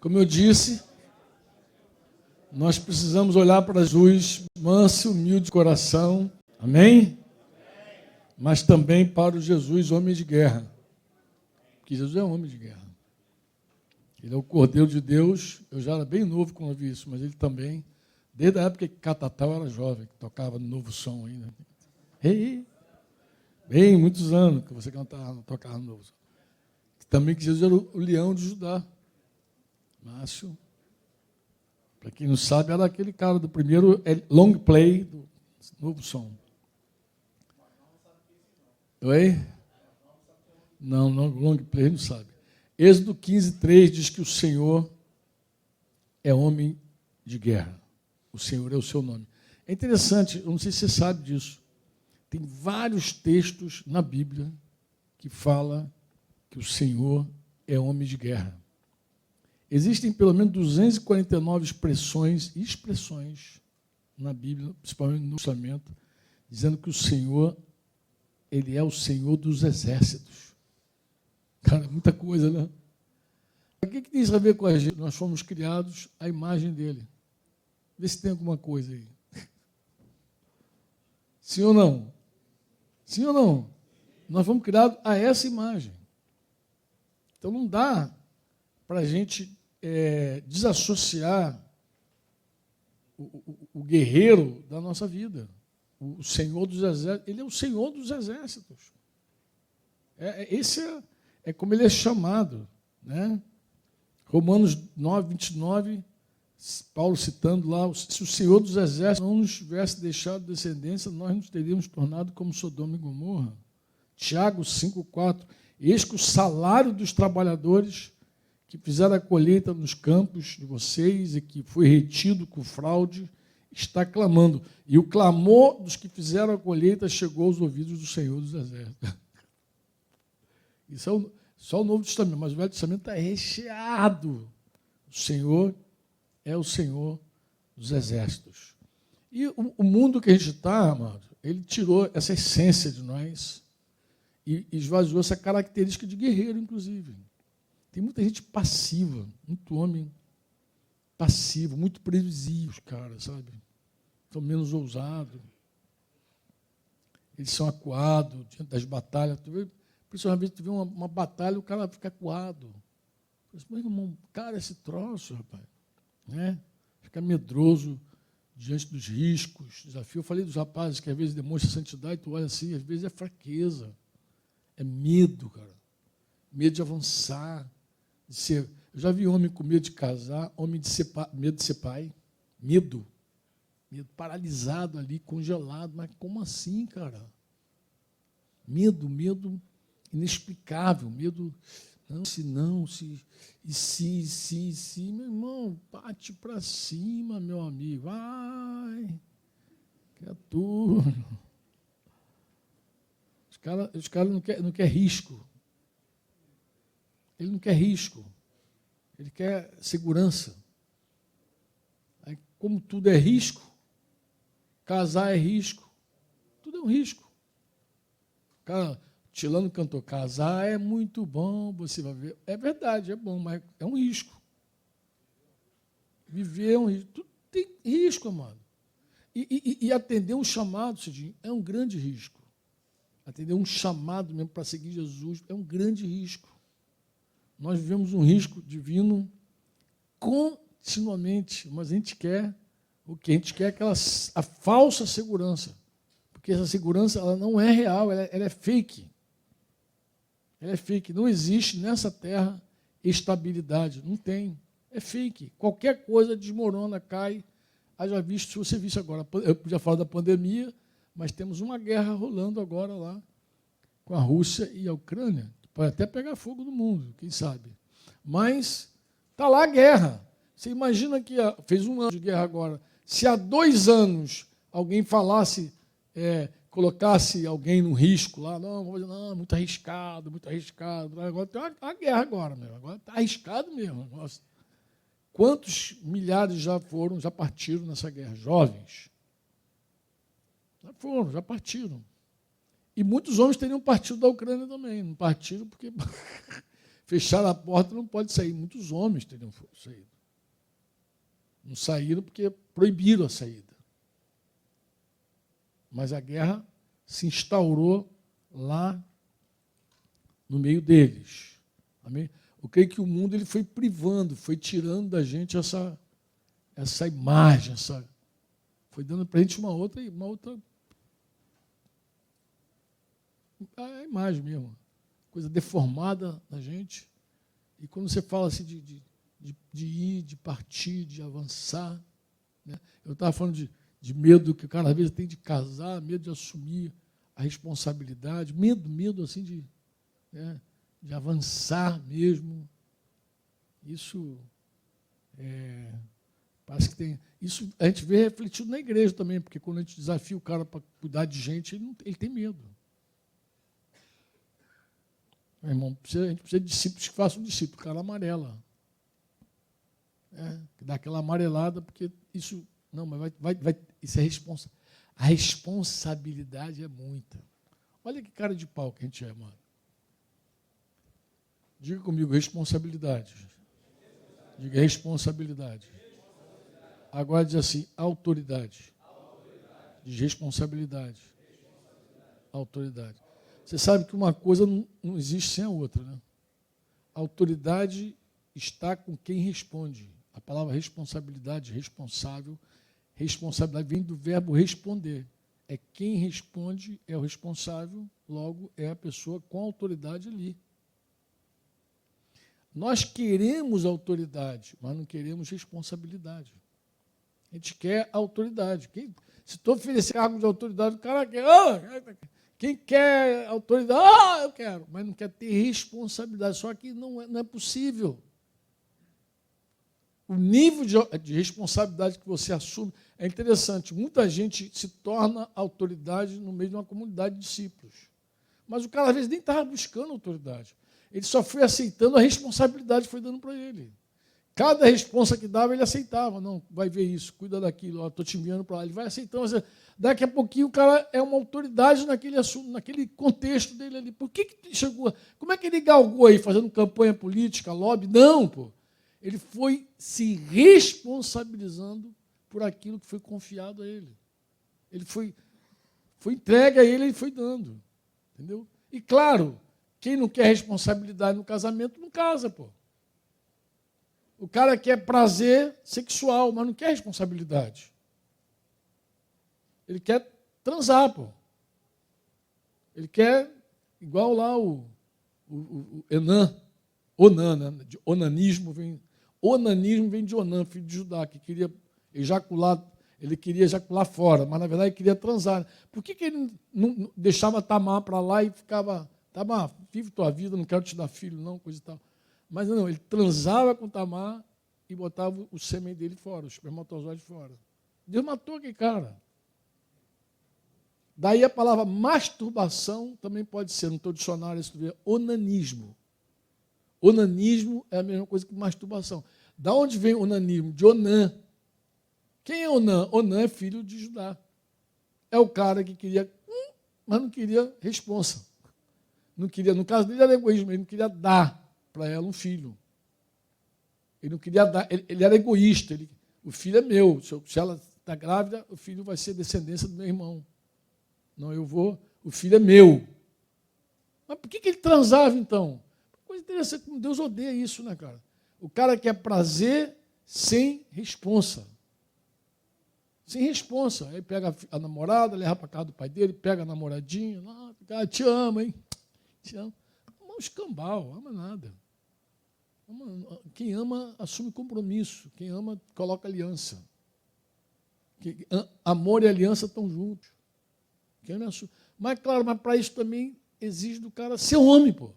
Como eu disse, nós precisamos olhar para Jesus, manso e humilde de coração, amém? Mas também para o Jesus, homem de guerra. Porque Jesus é um homem de guerra. Ele é o Cordeiro de Deus. Eu já era bem novo quando eu vi isso, mas ele também, desde a época que Catatal era jovem, que tocava no Novo Som ainda. Ei, bem, muitos anos que você tocava no Novo Som. Também que Jesus era o leão de Judá. Márcio, para quem não sabe, era aquele cara do primeiro long play do Novo Som. Oi? Não, long play não sabe. Êxodo 15:3 diz que o Senhor é homem de guerra. O Senhor é o seu nome. É interessante, eu não sei se você sabe disso. Tem vários textos na Bíblia que falam que o Senhor é homem de guerra. Existem pelo menos 249 expressões na Bíblia, principalmente no Testamento, dizendo que o Senhor, ele é o Senhor dos exércitos. Cara, muita coisa, né? O que tem isso a ver com a gente? Nós fomos criados à imagem dele. Vê se tem alguma coisa aí. Sim ou não? Sim ou não? Nós fomos criados a essa imagem. Então não dá para a gente desassociar o guerreiro da nossa vida. O Senhor dos exércitos, ele é o Senhor dos exércitos. Esse é como ele é chamado, né? Romanos 9:29, Paulo citando lá, se o Senhor dos exércitos não nos tivesse deixado descendência, nós nos teríamos tornado como Sodoma e Gomorra. Tiago 5:4, eis que o salário dos trabalhadores que fizeram a colheita nos campos de vocês e que foi retido com fraude, está clamando. E o clamor dos que fizeram a colheita chegou aos ouvidos do Senhor dos Exércitos. Isso é só o Novo Testamento, mas o Velho Testamento está recheado. O Senhor é o Senhor dos Exércitos. E o mundo que a gente está, amado, ele tirou essa essência de nós e esvaziou essa característica de guerreiro, inclusive. Tem muita gente passiva, muito homem passivo, muito previsível, cara, sabe? São menos ousados. Eles são acuados diante das batalhas. Principalmente, tu vê uma batalha, o cara fica acuado. Mas, meu irmão, cara, esse troço, rapaz, né? Fica medroso diante dos riscos, desafios. Eu falei dos rapazes que às vezes demonstram santidade, tu olha assim, às vezes é fraqueza, é medo, cara. Medo de avançar. Eu já vi homem com medo de casar, homem medo de ser pai, medo, paralisado ali, congelado, mas como assim, cara? Medo inexplicável, medo, se, meu irmão, bate para cima, meu amigo, vai, criatura. Os caras não quer risco. Ele não quer risco, ele quer segurança. Aí, como tudo é risco, casar é risco, tudo é um risco. Cara, Tilano cantou, casar é muito bom, você vai ver. É verdade, é bom, mas é um risco. Viver é um risco. Tudo tem risco, amado. E atender um chamado, Cidinho, é um grande risco. Atender um chamado mesmo para seguir Jesus é um grande risco. Nós vivemos um risco divino continuamente, mas a gente quer o que? A gente quer a falsa segurança, porque essa segurança ela não é real, ela é fake. Ela é fake. Não existe nessa terra estabilidade, não tem. É fake. Qualquer coisa desmorona, cai. Haja visto, se você visse agora, eu podia falar da pandemia, mas temos uma guerra rolando agora lá com a Rússia e a Ucrânia. Pode até pegar fogo no mundo, quem sabe. Mas está lá a guerra. Você imagina que fez 1 ano de guerra agora. Se há 2 anos alguém falasse, colocasse alguém no risco lá, não, muito arriscado. Agora tem uma guerra agora, meu. Agora está arriscado mesmo. Nossa. Quantos milhares já partiram nessa guerra? Jovens. Já partiram. E muitos homens teriam partido da Ucrânia também. Não partiram porque Fecharam a porta, não pode sair. Muitos homens teriam saído. Não saíram porque proibiram a saída. Mas a guerra se instaurou lá no meio deles. Amém? Eu creio que o mundo ele foi privando, foi tirando da gente essa imagem, foi dando para a gente uma outra a imagem mesmo, coisa deformada da gente. E quando você fala assim de ir, de partir, de avançar, né? Eu estava falando de medo que o cara às vezes tem de casar, medo de assumir a responsabilidade, medo assim de avançar mesmo. Isso parece que tem. Isso a gente vê refletido na igreja também, porque quando a gente desafia o cara para cuidar de gente, ele tem medo. Meu irmão, a gente precisa de discípulos que façam discípulo, cara amarela. Que dá aquela amarelada, porque isso. Não, mas isso é responsável. A responsabilidade é muita. Olha que cara de pau que a gente é, mano. Diga comigo, responsabilidade. Diga responsabilidade. Agora diz assim, autoridade. Diz responsabilidade. Autoridade. Você sabe que uma coisa não existe sem a outra, né? A autoridade está com quem responde. A palavra responsabilidade, responsável, responsabilidade vem do verbo responder. É quem responde, é o responsável, logo é a pessoa com autoridade ali. Nós queremos autoridade, mas não queremos responsabilidade. A gente quer autoridade. Se tu oferecer cargo de autoridade, o cara quer. Quem quer autoridade? Eu quero. Mas não quer ter responsabilidade. Só que não é possível. O nível de responsabilidade que você assume é interessante. Muita gente se torna autoridade no meio de uma comunidade de discípulos. Mas o cara, às vezes, nem estava buscando autoridade. Ele só foi aceitando a responsabilidade que foi dando para ele. Cada responsa que dava, ele aceitava. Não, vai ver isso, cuida daquilo, estou te enviando para lá. Ele vai aceitando. Daqui a pouquinho o cara é uma autoridade naquele assunto, naquele contexto dele ali. Por que chegou? Como é que ele galgou aí, fazendo campanha política, lobby? Não, pô. Ele foi se responsabilizando por aquilo que foi confiado a ele. Ele foi entregue a ele e foi dando. Entendeu? E claro, quem não quer responsabilidade no casamento, não casa, pô. O cara quer prazer sexual, mas não quer responsabilidade. Ele quer transar, pô. Ele quer, igual lá o Onan, né? De onanismo vem de Onan, filho de Judá, que queria ejacular, ele queria ejacular fora, mas na verdade ele queria transar. Por que ele não deixava Tamar para lá e ficava, Tamar, vive tua vida, não quero te dar filho, não, coisa e tal. Mas não, ele transava com Tamar e botava o sêmen dele fora, o espermatozoide fora. Deus matou aquele cara. Daí a palavra masturbação também pode ser, no teu dicionário, se tu vê, onanismo. Onanismo é a mesma coisa que masturbação. Da onde vem onanismo? De Onã. Quem é Onã? Onã é filho de Judá. É o cara que queria, mas não queria responsa. Não queria, no caso dele era egoísmo, ele não queria dar para ela um filho. Ele não queria dar, ele era egoísta. O filho é meu. Se ela está grávida, o filho vai ser descendência do meu irmão. Não, o filho é meu. Mas por que ele transava, então? Coisa interessante, como Deus odeia isso, né, cara? O cara quer prazer sem responsa. Sem responsa. Aí pega a namorada, leva para casa do pai dele, pega a namoradinha, te amo, hein? Te amo. Ama um escambau, ama nada. Quem ama, assume compromisso. Quem ama, coloca aliança. Amor e aliança estão juntos. Mas, claro, para isso também exige do cara ser homem, pô.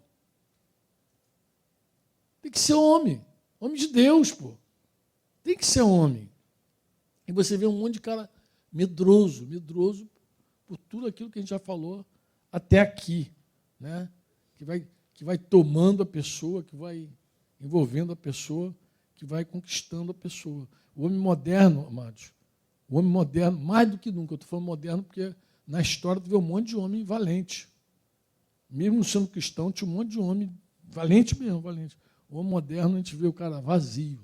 Tem que ser homem. Homem de Deus, pô. Tem que ser homem. E você vê um monte de cara medroso por tudo aquilo que a gente já falou até aqui, né? Que vai tomando a pessoa, que vai envolvendo a pessoa, que vai conquistando a pessoa. O homem moderno, amados, o homem moderno, mais do que nunca, eu estou falando moderno porque na história tu vê um monte de homem valente. Mesmo sendo cristão, tinha um monte de homem Valente mesmo, valente. O homem moderno, a gente vê o cara vazio,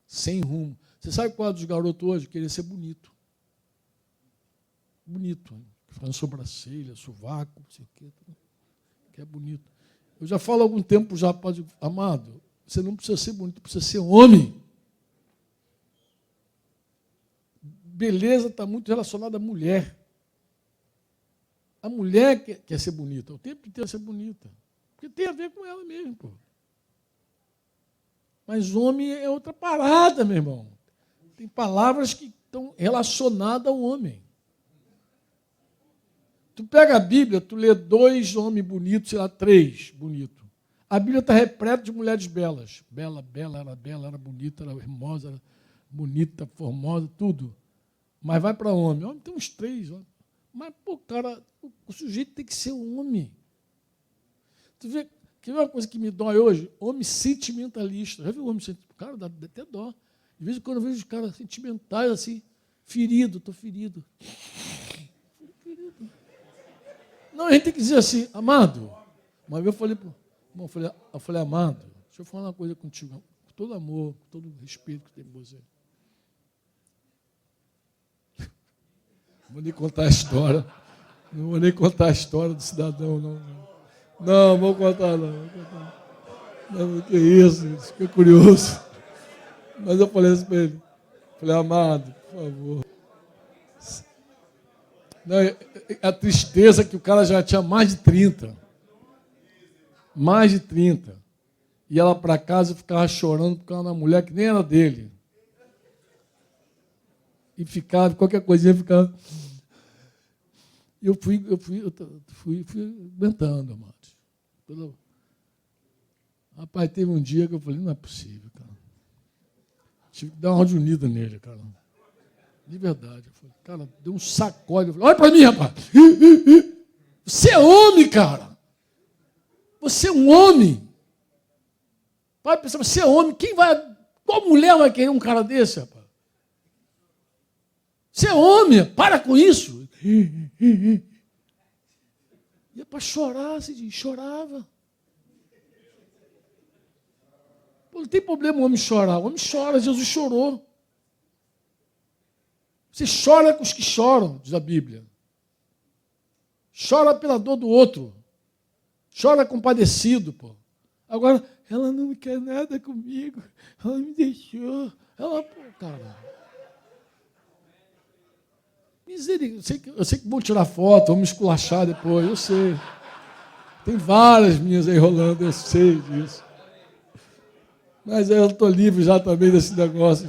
sem rumo. Você sabe qual é dos garotos hoje? Querer ser bonito. Bonito. Fazendo sobrancelha, sovaco, não sei o quê. Que é bonito. Eu já falo há algum tempo, já pode, amado, você não precisa ser bonito, precisa ser homem. Beleza está muito relacionada à mulher. A mulher quer ser bonita, o tempo inteiro ser bonita. Porque tem a ver com ela mesmo, pô. Mas homem é outra parada, meu irmão. Tem palavras que estão relacionadas ao homem. Tu pega a Bíblia, tu lê 2 homens bonitos, sei lá, 3 bonitos. A Bíblia está repleta de mulheres belas. Bela, era bonita, era hermosa, era bonita, formosa, tudo. Mas vai para homem. Homem tem uns 3. Ó. Mas, pô, cara, o sujeito tem que ser homem. Tu vê, quer ver uma coisa que me dói hoje? Homem sentimentalista. Já viu homem sentimentalista? Cara, dá até dó. De vez em quando eu vejo os caras sentimentais assim, ferido, estou ferido. Não, a gente tem que dizer assim, amado. Uma vez eu falei para o irmão, eu falei, amado, deixa eu falar uma coisa contigo, com todo amor, com todo respeito que tem por você. Não vou nem contar a história. Não vou nem contar a história do cidadão, não. Não, vou contar, não. Vou contar. Não, que isso, fiquei curioso. Mas eu falei assim para ele. Falei, amado, por favor. Não, a tristeza é que o cara já tinha mais de 30. Mais de 30. E ela para casa ficava chorando por causa da mulher que nem era dele. E ficava, qualquer coisinha ficava. E eu fui aguentando, amado. Rapaz, teve um dia que eu falei, não é possível, cara. Tive que dar uma ordem unida nele, cara. De verdade. Eu falei, cara, deu um sacode. Eu falei, olha para mim, rapaz. Você é homem, cara. Você é um homem. Vai pensar, você é homem. Qual mulher vai querer um cara desse, rapaz? Você é homem, para com isso. Ia para chorar, chorava. Pô, não tem problema o homem chorar. O homem chora, Jesus chorou. Você chora com os que choram, diz a Bíblia. Chora pela dor do outro. Chora compadecido, pô. Agora, ela não quer nada comigo. Ela me deixou. Ela, pô, cara. Misericórdia. Eu sei que vão tirar foto, vão me esculachar depois, eu sei. Tem várias minhas aí rolando, eu sei disso. Mas eu estou livre já também desse negócio.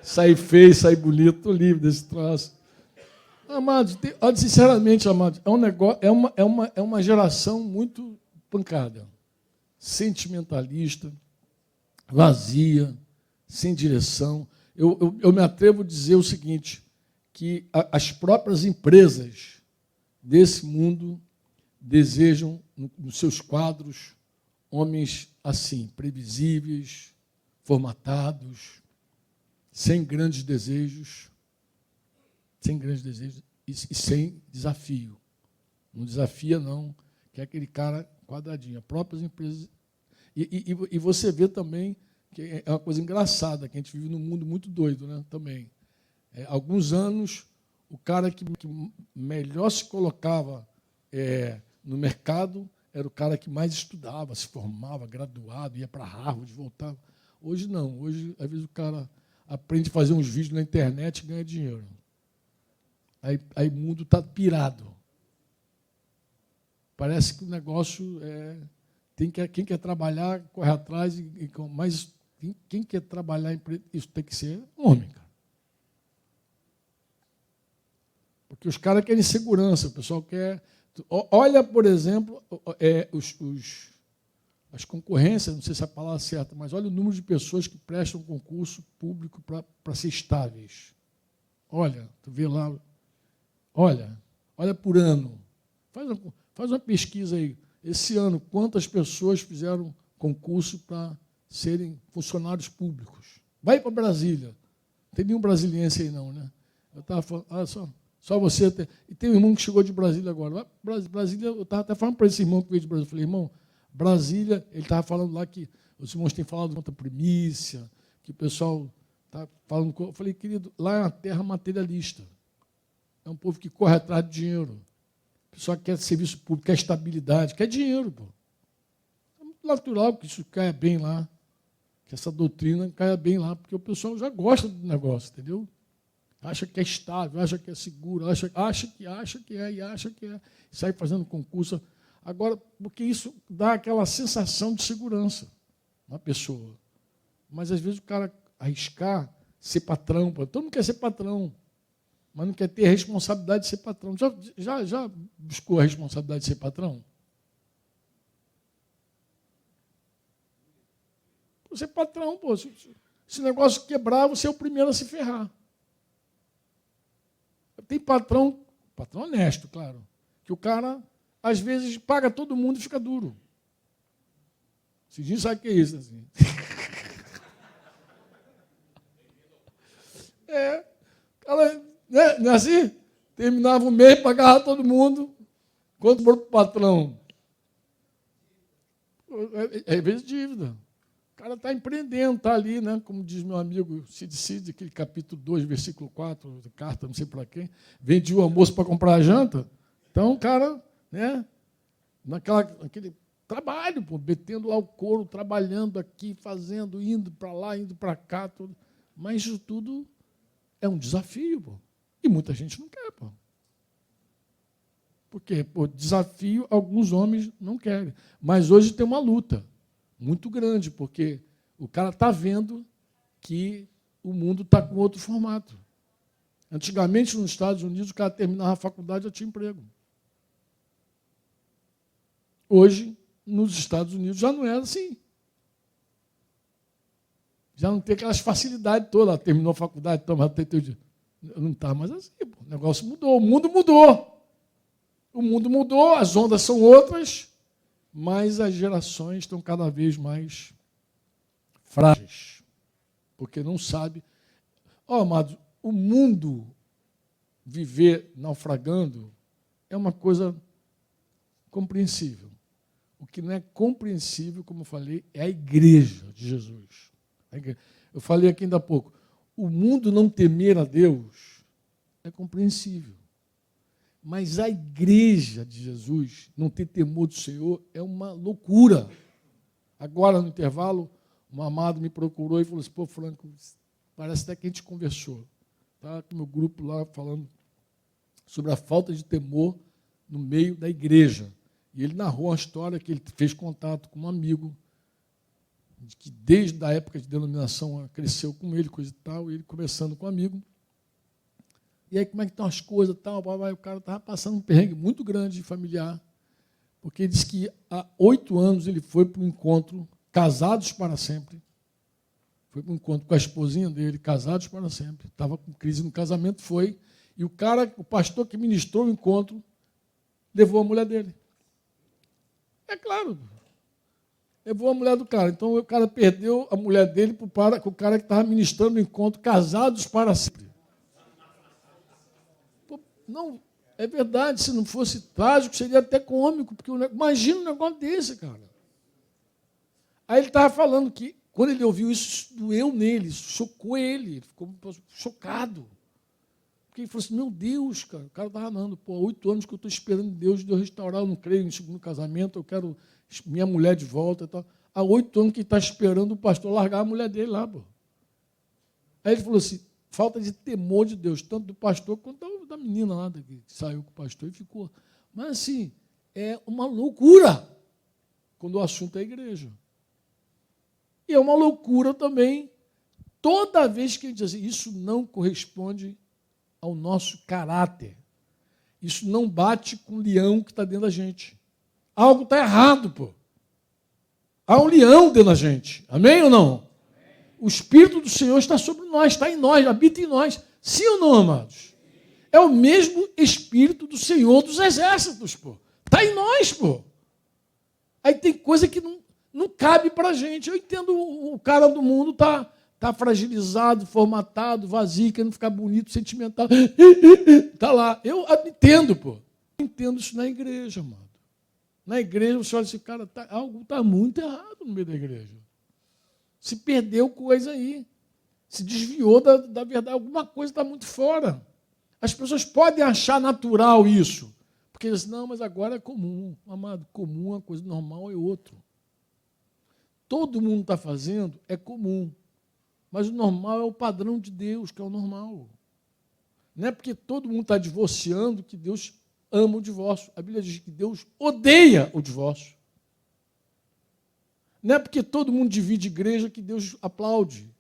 Sair feio, sair bonito, estou livre desse troço. Amados, sinceramente, amados, é um negócio, é uma geração muito pancada, sentimentalista, vazia, sem direção. Eu me atrevo a dizer o seguinte, que as próprias empresas desse mundo desejam, nos seus quadros, homens assim, previsíveis, formatados, sem grandes desejos e sem desafio. Não desafia, não, que é aquele cara quadradinho. As próprias empresas. E você vê também que é uma coisa engraçada, que a gente vive num mundo muito doido, né? Também. Alguns anos, o cara que melhor se colocava no mercado era o cara que mais estudava, se formava, graduado, ia para Harvard, voltava. Hoje não. Hoje, às vezes, o cara aprende a fazer uns vídeos na internet e ganha dinheiro. Aí o mundo está pirado. Parece que o negócio quem quer trabalhar, corre atrás, mas quem quer trabalhar, isso tem que ser homem, cara. Porque os caras querem segurança, o pessoal quer. Olha, por exemplo, as concorrências, não sei se é a palavra certa, mas olha o número de pessoas que prestam concurso público para ser estáveis. Olha, tu vê lá, olha por ano. Faz uma pesquisa aí. Esse ano, quantas pessoas fizeram concurso para serem funcionários públicos? Vai para Brasília. Não tem nenhum brasiliense aí, não, né? Eu estava falando, só você. E tem um irmão que chegou de Brasília agora. Brasília, eu estava até falando para esse irmão que veio de Brasília. Eu falei, irmão, Brasília, ele estava falando lá que os irmãos têm falado contra a primícia, que o pessoal está falando. Eu falei, querido, lá é uma terra materialista. É um povo que corre atrás de dinheiro. O pessoal quer serviço público, quer estabilidade, quer dinheiro. Pô. É muito natural que isso caia bem lá, que essa doutrina caia bem lá, porque o pessoal já gosta do negócio, entendeu? Acha que é estável, acha que é seguro, acha que é, e sai fazendo concurso. Agora, porque isso dá aquela sensação de segurança na pessoa. Mas, às vezes, o cara arriscar ser patrão, todo mundo quer ser patrão, mas não quer ter a responsabilidade de ser patrão. Já buscou a responsabilidade de ser patrão? Você é patrão, pô. Se o negócio quebrar, você é o primeiro a se ferrar. Tem patrão honesto, claro, que o cara, às vezes, paga todo mundo e fica duro. Esse dia sabe o que é isso, assim. Cara, não é assim? Terminava o mês, pagava todo mundo, quanto for para o patrão? É vezes dívida. O cara está empreendendo, está ali, né? Como diz meu amigo Cid, aquele capítulo 2, versículo 4, de carta, não sei para quem, vendi o almoço para comprar a janta. Então, o cara, né? Naquele trabalho, pô, metendo lá o couro, trabalhando aqui, fazendo, indo para lá, indo para cá, tudo. Mas isso tudo é um desafio, pô. E muita gente não quer, pô. Porque, pô, desafio, alguns homens não querem. Mas hoje tem uma luta muito grande, porque o cara está vendo que o mundo está com outro formato. Antigamente, nos Estados Unidos, o cara terminava a faculdade e já tinha emprego. Hoje, nos Estados Unidos, já não é assim. Já não tem aquelas facilidades todas. Terminou a faculdade, toma, não está mais assim. Pô. O negócio mudou, o mundo mudou. O mundo mudou, as ondas são outras, mas as gerações estão cada vez mais frágeis, porque não sabe. Amados, o mundo viver naufragando é uma coisa compreensível. O que não é compreensível, como eu falei, é a igreja de Jesus. Eu falei aqui ainda há pouco, o mundo não temer a Deus é compreensível. Mas a igreja de Jesus não ter temor do Senhor é uma loucura. Agora, no intervalo, um amado me procurou e falou assim, pô, Franco, parece até que a gente conversou. Estava com o meu grupo lá falando sobre a falta de temor no meio da igreja. E ele narrou uma história que ele fez contato com um amigo, que desde a época de denominação cresceu com ele, coisa e tal, e ele conversando com um amigo. E aí, como é que estão as coisas e tal? O cara estava passando um perrengue muito grande familiar, porque ele disse que há 8 anos ele foi para um encontro, casados para sempre. Foi para um encontro com a esposinha dele, casados para sempre. Estava com crise no casamento, foi. E o pastor que ministrou o encontro, levou a mulher dele. É claro, levou a mulher do cara. Então, o cara perdeu a mulher dele para o cara que estava ministrando o encontro, casados para sempre. Não, é verdade, se não fosse trágico, seria até cômico, porque imagina um negócio desse, cara. Aí ele estava falando que, quando ele ouviu isso, doeu nele, isso chocou ele, ele ficou chocado. Porque ele falou assim, meu Deus, cara, o cara estava falando, pô, há 8 anos que eu estou esperando Deus restaurar, eu não creio em segundo casamento, eu quero minha mulher de volta e tal. Há 8 anos que ele está esperando o pastor largar a mulher dele lá, pô. Aí ele falou assim, falta de temor de Deus, tanto do pastor quanto da menina lá, que saiu com o pastor e ficou. Mas, assim, é uma loucura quando o assunto é a igreja. E é uma loucura também toda vez que a gente diz assim, isso não corresponde ao nosso caráter. Isso não bate com o leão que está dentro da gente. Algo está errado, pô. Há um leão dentro da gente. Amém ou não? O Espírito do Senhor está sobre nós, está em nós, habita em nós. Sim ou não, amados? É o mesmo Espírito do Senhor dos Exércitos, pô. Está em nós, pô. Aí tem coisa que não cabe para a gente. Eu entendo o cara do mundo tá fragilizado, formatado, vazio, querendo ficar bonito, sentimental. Está lá. Eu entendo, pô. Entendo isso na igreja, amado. Na igreja, você olha assim, cara, algo está muito errado no meio da igreja. Se perdeu coisa aí. Se desviou da verdade. Alguma coisa está muito fora. As pessoas podem achar natural isso. Porque dizem, não, mas agora é comum. Amado, comum, uma coisa normal é outro. Todo mundo está fazendo, é comum. Mas o normal é o padrão de Deus, que é o normal. Não é porque todo mundo está divorciando que Deus ama o divórcio. A Bíblia diz que Deus odeia o divórcio. Não é porque todo mundo divide igreja que Deus aplaude.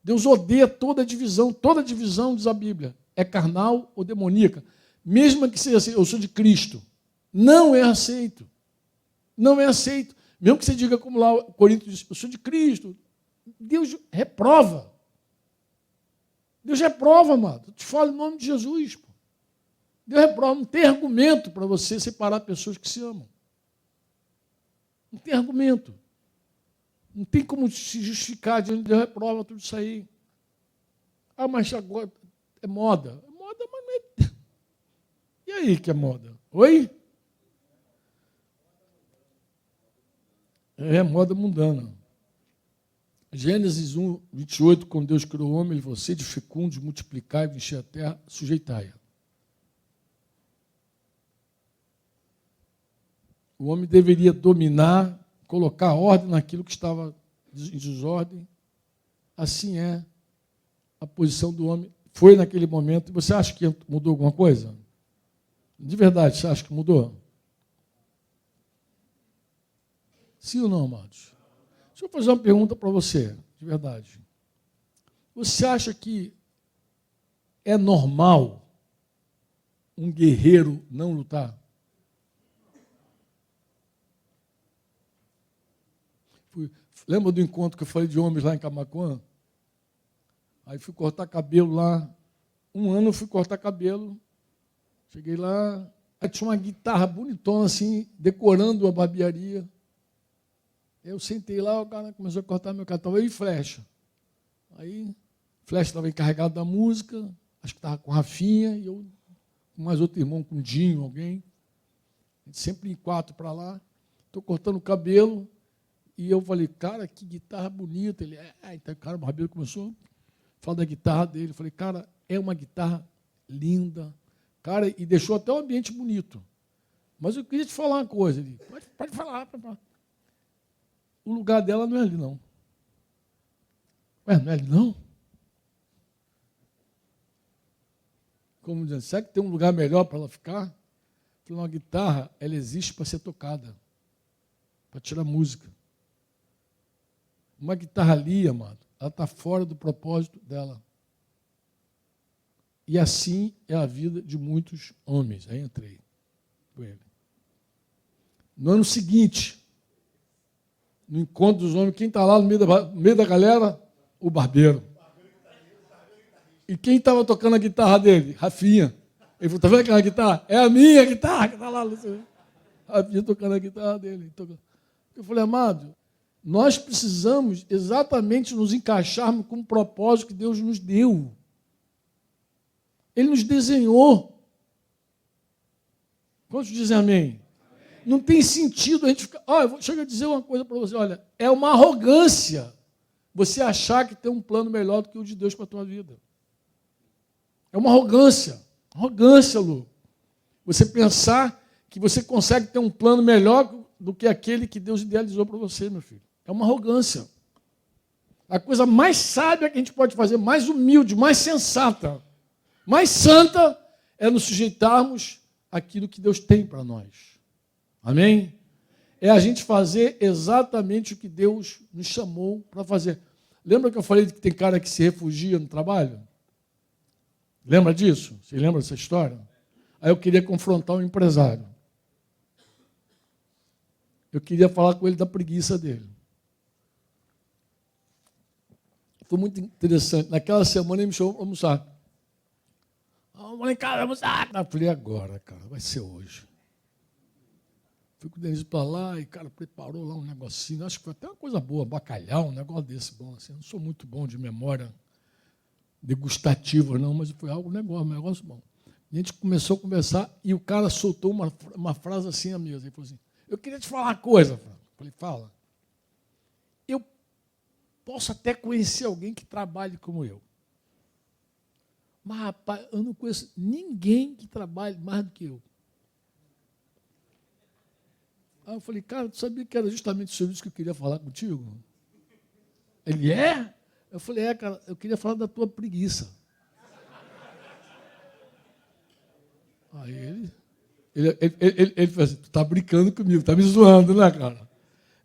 Deus odeia toda divisão, diz a Bíblia, é carnal ou demoníaca. Mesmo que seja assim, eu sou de Cristo, não é aceito. Não é aceito. Mesmo que você diga como lá o Coríntios diz, eu sou de Cristo, Deus reprova. Deus reprova, amado. Eu te falo em nome de Jesus. Pô. Deus reprova. Não tem argumento para você separar pessoas que se amam. Não tem argumento. Não tem como se justificar diante de Deus reprova tudo isso aí. Ah, mas agora é moda. É moda, mas não é... E aí que é moda? Oi? É moda mundana. Gênesis 1, 28, quando Deus criou o homem, ele falou, sede fecundos, multiplicai, encher a terra, sujeitai-a. O homem deveria dominar, colocar ordem naquilo que estava em desordem. Assim é a posição do homem. Foi naquele momento. Você acha que mudou alguma coisa? De verdade, você acha que mudou? Sim ou não, amados? Deixa eu fazer uma pergunta para você, de verdade. Você acha que é normal um guerreiro não lutar? Lembra do encontro que eu falei de homens lá em Camaquã? Aí fui cortar cabelo lá. Um ano eu fui cortar cabelo. Cheguei lá, aí tinha uma guitarra bonitona assim, decorando a barbearia. Eu sentei lá, o cara começou a cortar meu cabelo. Estava eu e Flecha. Aí, Flecha estava encarregado da música, acho que estava com Rafinha, e eu com mais outro irmão, com Dinho, alguém. Sempre em 4 para lá. Estou cortando o cabelo. E eu falei, cara, que guitarra bonita. Ele, então, cara, o barbeiro começou a falar da guitarra dele. Eu falei, cara, é uma guitarra linda. Cara, e deixou até o ambiente bonito. Mas eu queria te falar uma coisa. Ele, pode falar, papai. O lugar dela não é ali, não. Ué, não é ali, não? Como dizendo, será que tem um lugar melhor para ela ficar? Eu falei, uma guitarra, ela existe para ser tocada. Para tirar música. Uma guitarra ali, amado, ela está fora do propósito dela. E assim é a vida de muitos homens. Aí entrei com ele. No ano seguinte, no encontro dos homens, quem está lá no meio da galera? O barbeiro. E quem estava tocando a guitarra dele? Rafinha. Ele falou, está vendo aquela guitarra? É a minha guitarra que está lá. Rafinha tocando a guitarra dele. Eu falei, amado, nós precisamos exatamente nos encaixarmos com o propósito que Deus nos deu. Ele nos desenhou. Quantos dizem amém? Não tem sentido a gente ficar... Chega a dizer uma coisa para você. Olha, é uma arrogância você achar que tem um plano melhor do que o de Deus para a tua vida. É uma arrogância. Arrogância, Lu. Você pensar que você consegue ter um plano melhor do que aquele que Deus idealizou para você, meu filho. É uma arrogância. A coisa mais sábia que a gente pode fazer, mais humilde, mais sensata, mais santa, é nos sujeitarmos àquilo que Deus tem para nós. Amém? É a gente fazer exatamente o que Deus nos chamou para fazer. Lembra que eu falei que tem cara que se refugia no trabalho? Lembra disso? Você lembra dessa história? Aí eu queria confrontar um empresário. Eu queria falar com ele da preguiça dele. Foi muito interessante. Naquela semana ele me chamou para almoçar. Vamos lá em casa almoçar. Eu falei, agora, cara, vai ser hoje. Fui com o Denise para lá e o cara preparou lá um negocinho. Acho que foi até uma coisa boa, bacalhau, um negócio desse bom. Assim. Eu não sou muito bom de memória degustativa, não, mas foi um negócio bom. A gente começou a conversar e o cara soltou uma frase assim à mesa. Ele falou assim, eu queria te falar uma coisa, Franco. Eu falei, fala. Eu posso até conhecer alguém que trabalhe como eu. Mas, rapaz, eu não conheço ninguém que trabalhe mais do que eu. Aí eu falei, cara, tu sabia que era justamente sobre isso que eu queria falar contigo? Ele é? Eu falei, cara, eu queria falar da tua preguiça. Aí ele falou assim, tu está brincando comigo, está me zoando, né, cara?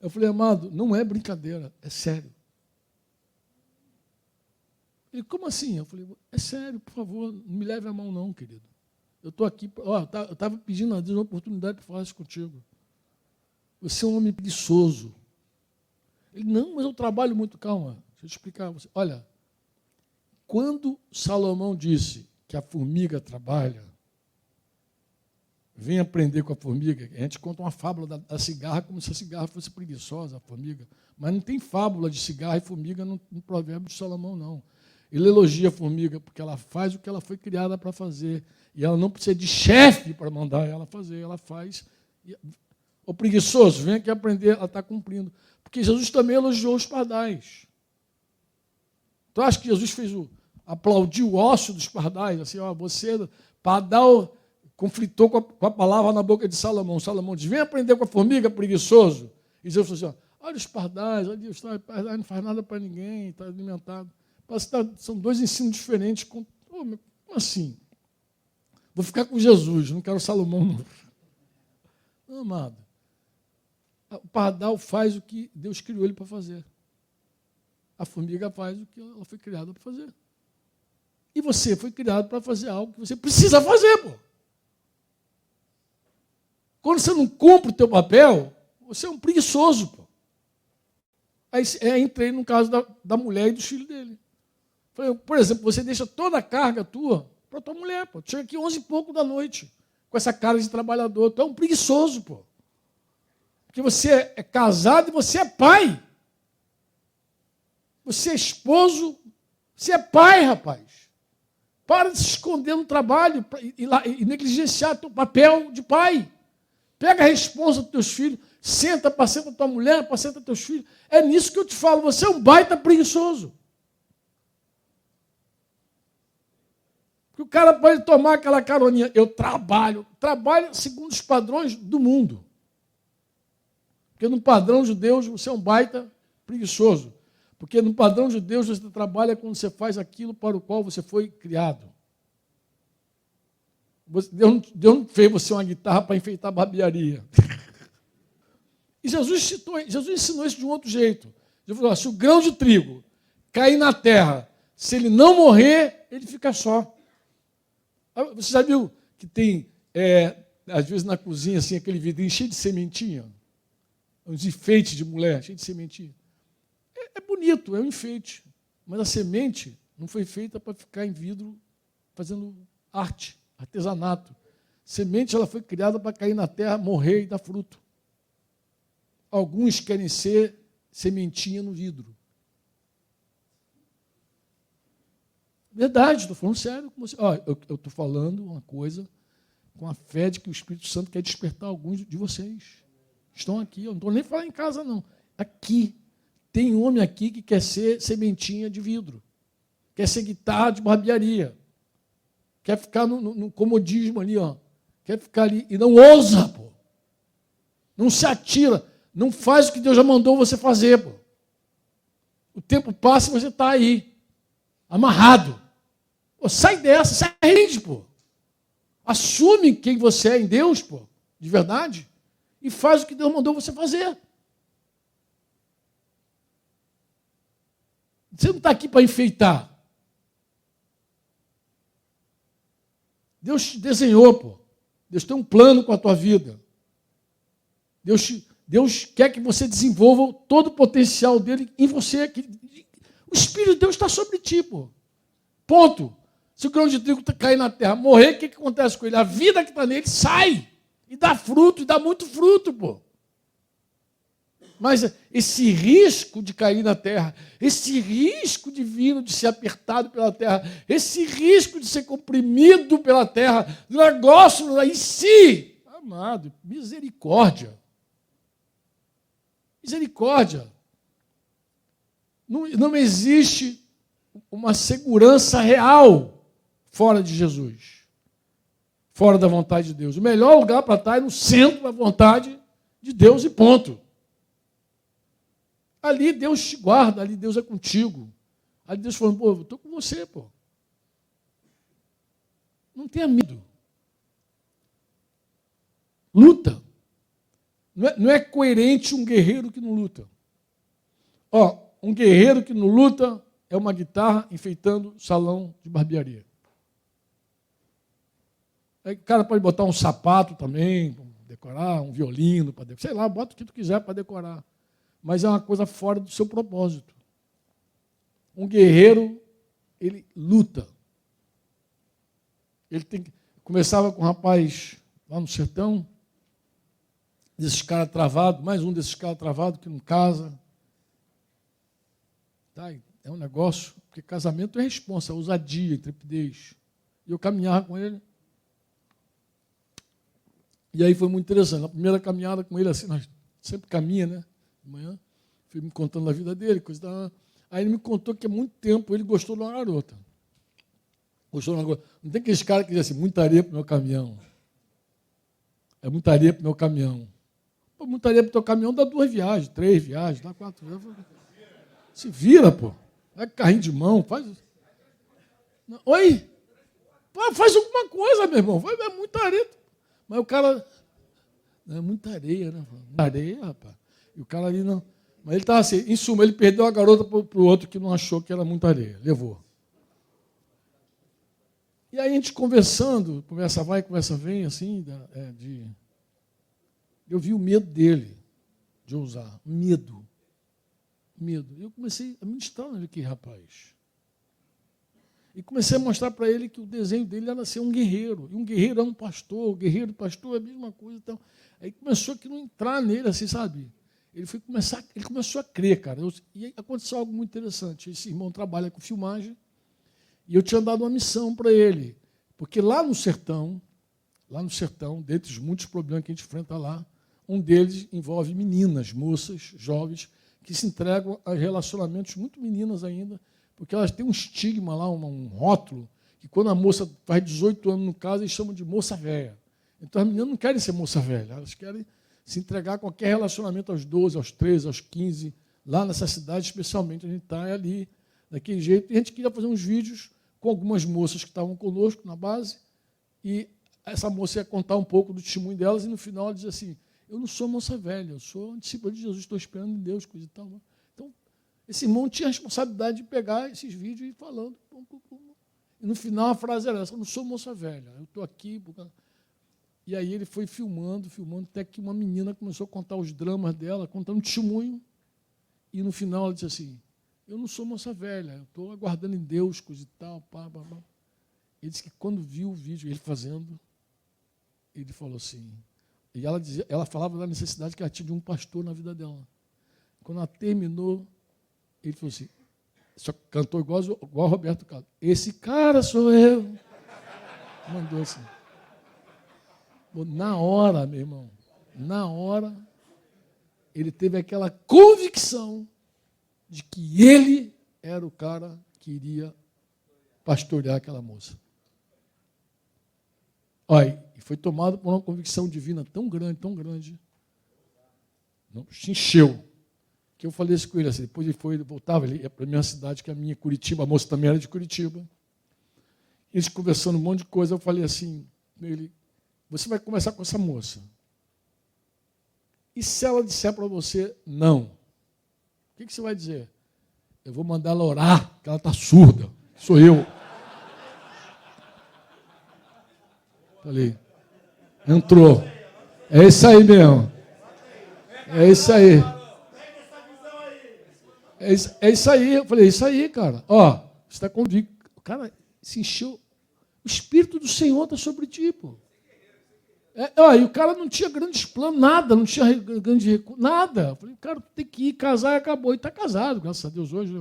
Eu falei, amado, não é brincadeira, é sério. Ele, como assim? Eu falei, é sério, por favor, não me leve a mão não, querido. Eu estou aqui, eu estava pedindo a Deus uma oportunidade para falar isso contigo. Você é um homem preguiçoso. Ele, não, mas eu trabalho muito. Calma, deixa eu explicar a você. Olha, quando Salomão disse que a formiga trabalha, vem aprender com a formiga. A gente conta uma fábula da cigarra como se a cigarra fosse preguiçosa, a formiga. Mas não tem fábula de cigarra e formiga no provérbio de Salomão, não. Ele elogia a formiga porque ela faz o que ela foi criada para fazer. E ela não precisa de chefe para mandar ela fazer. Ela faz. O preguiçoso, vem aqui aprender, ela está cumprindo. Porque Jesus também elogiou os pardais. Tu acha que Jesus aplaudiu o ócio dos pardais? Assim, você, pardal, conflitou com a palavra na boca de Salomão. Salomão diz, vem aprender com a formiga, preguiçoso. E Jesus falou assim, olha os pardais, os pardais não faz nada para ninguém, está alimentado. São dois ensinos diferentes. Como assim? Vou ficar com Jesus, não quero Salomão, não. Não, amado. O pardal faz o que Deus criou ele para fazer. A formiga faz o que ela foi criada para fazer. E você foi criado para fazer algo que você precisa fazer, pô. Quando você não cumpre o teu papel, você é um preguiçoso, pô. Aí entrei no caso da mulher e dos filhos dele. Falei, por exemplo, você deixa toda a carga tua para tua mulher, pô. Chega aqui 11 e pouco da noite, com essa cara de trabalhador. Tu é um preguiçoso, pô. Porque você é casado e você é pai. Você é esposo, você é pai, rapaz. Para de se esconder no trabalho e negligenciar teu papel de pai. Pega a responsa dos teus filhos, senta, apacenta tua mulher, apacenta teus filhos. É nisso que eu te falo, você é um baita preguiçoso. Porque o cara pode tomar aquela caroninha, eu trabalho segundo os padrões do mundo. Porque no padrão judeu você é um baita preguiçoso. Porque no padrão judeu você trabalha quando você faz aquilo para o qual você foi criado. Deus não fez você uma guitarra para enfeitar a barbearia. E Jesus ensinou isso de um outro jeito. Jesus falou, se o grão de trigo cair na terra, se ele não morrer, ele fica só. Você já viu que tem, às vezes na cozinha, assim, aquele vidrinho cheio de sementinha? Uns enfeites de mulher, cheio de sementinha. É bonito, é um enfeite. Mas a semente não foi feita para ficar em vidro fazendo arte, artesanato. Semente ela foi criada para cair na terra, morrer e dar fruto. Alguns querem ser sementinha no vidro. Verdade, estou falando sério com você. Eu estou falando uma coisa com a fé de que o Espírito Santo quer despertar alguns de vocês. Estão aqui, eu não estou nem falando em casa, não. Aqui. Tem homem aqui que quer ser sementinha de vidro. Quer ser guitarra de barbearia. Quer ficar no comodismo ali, ó. Quer ficar ali e não ousa, pô. Não se atira. Não faz o que Deus já mandou você fazer, pô. O tempo passa e você está aí. Amarrado. Pô, sai dessa, se arrende, pô. Assume quem você é em Deus, pô. De verdade. E faz o que Deus mandou você fazer. Você não está aqui para enfeitar. Deus te desenhou, pô. Deus tem um plano com a tua vida. Deus quer que você desenvolva todo o potencial dele em você. O Espírito de Deus está sobre ti, pô. Ponto. Se o grão de trigo cair na terra, morrer, o que acontece com ele? A vida que está nele sai. E dá fruto, e dá muito fruto, pô. Mas esse risco de cair na terra, esse risco divino de ser apertado pela terra, esse risco de ser comprimido pela terra, o negócio em si, amado, misericórdia. Misericórdia. Não existe uma segurança real fora de Jesus, fora da vontade de Deus. O melhor lugar para estar é no centro da vontade de Deus e ponto. Ali Deus te guarda, ali Deus é contigo. Ali Deus falando, pô, eu estou com você, pô. Não tenha medo. Luta. Não é coerente um guerreiro que não luta. Um guerreiro que não luta é uma guitarra enfeitando salão de barbearia. Aí o cara pode botar um sapato também, para decorar, um violino, para decorar. Sei lá, bota o que tu quiser para decorar. Mas é uma coisa fora do seu propósito. Um guerreiro, ele luta. Começava com um rapaz lá no sertão, desses caras travados, mais um desses caras travados que não casa. Tá? É um negócio, porque casamento é responsa, é ousadia, intrepidez. E eu caminhava com ele. E aí foi muito interessante. Na primeira caminhada com ele, assim, nós sempre caminha, né? De manhã, fui me contando a vida dele, coisa da... Aí ele me contou que há muito tempo ele gostou de uma garota. Gostou de uma garota. Não tem aqueles caras que dizem assim, muita areia para o meu caminhão. É muita areia para o meu caminhão. Pô, muita areia para o teu caminhão dá 2 viagens, 3 viagens, dá 4 viagens. Se vira, pô. Vai com carrinho de mão, faz. Oi? Pô, faz alguma coisa, meu irmão. É muita areia. Mas o cara. É muita areia, né? Muita areia, rapaz. E o cara ali não. Mas ele estava assim, em suma, ele perdeu a garota para o outro que não achou que era muita areia. Levou. E aí a gente conversando, conversa vai, conversa vem, assim, eu vi o medo dele de ousar. Medo. E eu comecei a ministrar aqui, rapaz. E comecei a mostrar para ele que o desenho dele era ser um guerreiro. E um guerreiro é um pastor, o guerreiro e pastor é a mesma coisa. Então. Aí começou a não entrar nele, assim, sabe? Ele começou a crer, cara. E aconteceu algo muito interessante. Esse irmão trabalha com filmagem e eu tinha dado uma missão para ele. Porque lá no sertão, dentre os muitos problemas que a gente enfrenta lá, um deles envolve meninas, moças, jovens, que se entregam a relacionamentos muito meninas ainda, porque elas têm um estigma lá, um rótulo, que quando a moça faz 18 anos no caso, eles chamam de moça velha. Então as meninas não querem ser moça velha, elas querem se entregar a qualquer relacionamento aos 12, aos 13, aos 15, lá nessa cidade, especialmente, a gente está ali, daquele jeito. E a gente queria fazer uns vídeos com algumas moças que estavam conosco na base, e essa moça ia contar um pouco do testemunho delas, e no final ela dizia assim, eu não sou moça velha, eu sou discípula de Jesus, estou esperando em Deus, coisa e tal. Então, esse irmão tinha a responsabilidade de pegar esses vídeos e ir falando. E no final a frase era essa, eu não sou moça velha, eu estou aqui... E aí ele foi filmando, até que uma menina começou a contar os dramas dela, contando um testemunho, e no final ela disse assim, eu não sou moça velha, eu estou aguardando em Deus, coisa e tal, pá. Ele disse que quando viu o vídeo, ele fazendo, ele falou assim, e ela falava da necessidade que ela tinha de um pastor na vida dela. Quando ela terminou, ele falou assim, só cantou igual Roberto Carlos, esse cara sou eu. Mandou assim. Na hora, meu irmão, ele teve aquela convicção de que ele era o cara que iria pastorear aquela moça. Olha, e foi tomado por uma convicção divina tão grande, não, se encheu, que eu falei isso com ele assim, depois ele voltava, ele ia para a minha cidade, que é a minha, Curitiba, a moça também era de Curitiba. Eles conversando um monte de coisa, eu falei assim, ele, você vai conversar com essa moça. E se ela disser para você não? O que você vai dizer? Eu vou mandar ela orar, porque ela está surda. Sou eu. Falei, entrou. É isso aí mesmo. É isso aí. É isso aí. Eu falei, é isso aí, cara. Ó, você está convicto. O cara se encheu. O Espírito do Senhor está sobre ti, pô. E o cara não tinha grandes planos, nada, não tinha grande recurso, nada. Eu falei, cara, tem que ir casar e acabou. E está casado, graças a Deus, hoje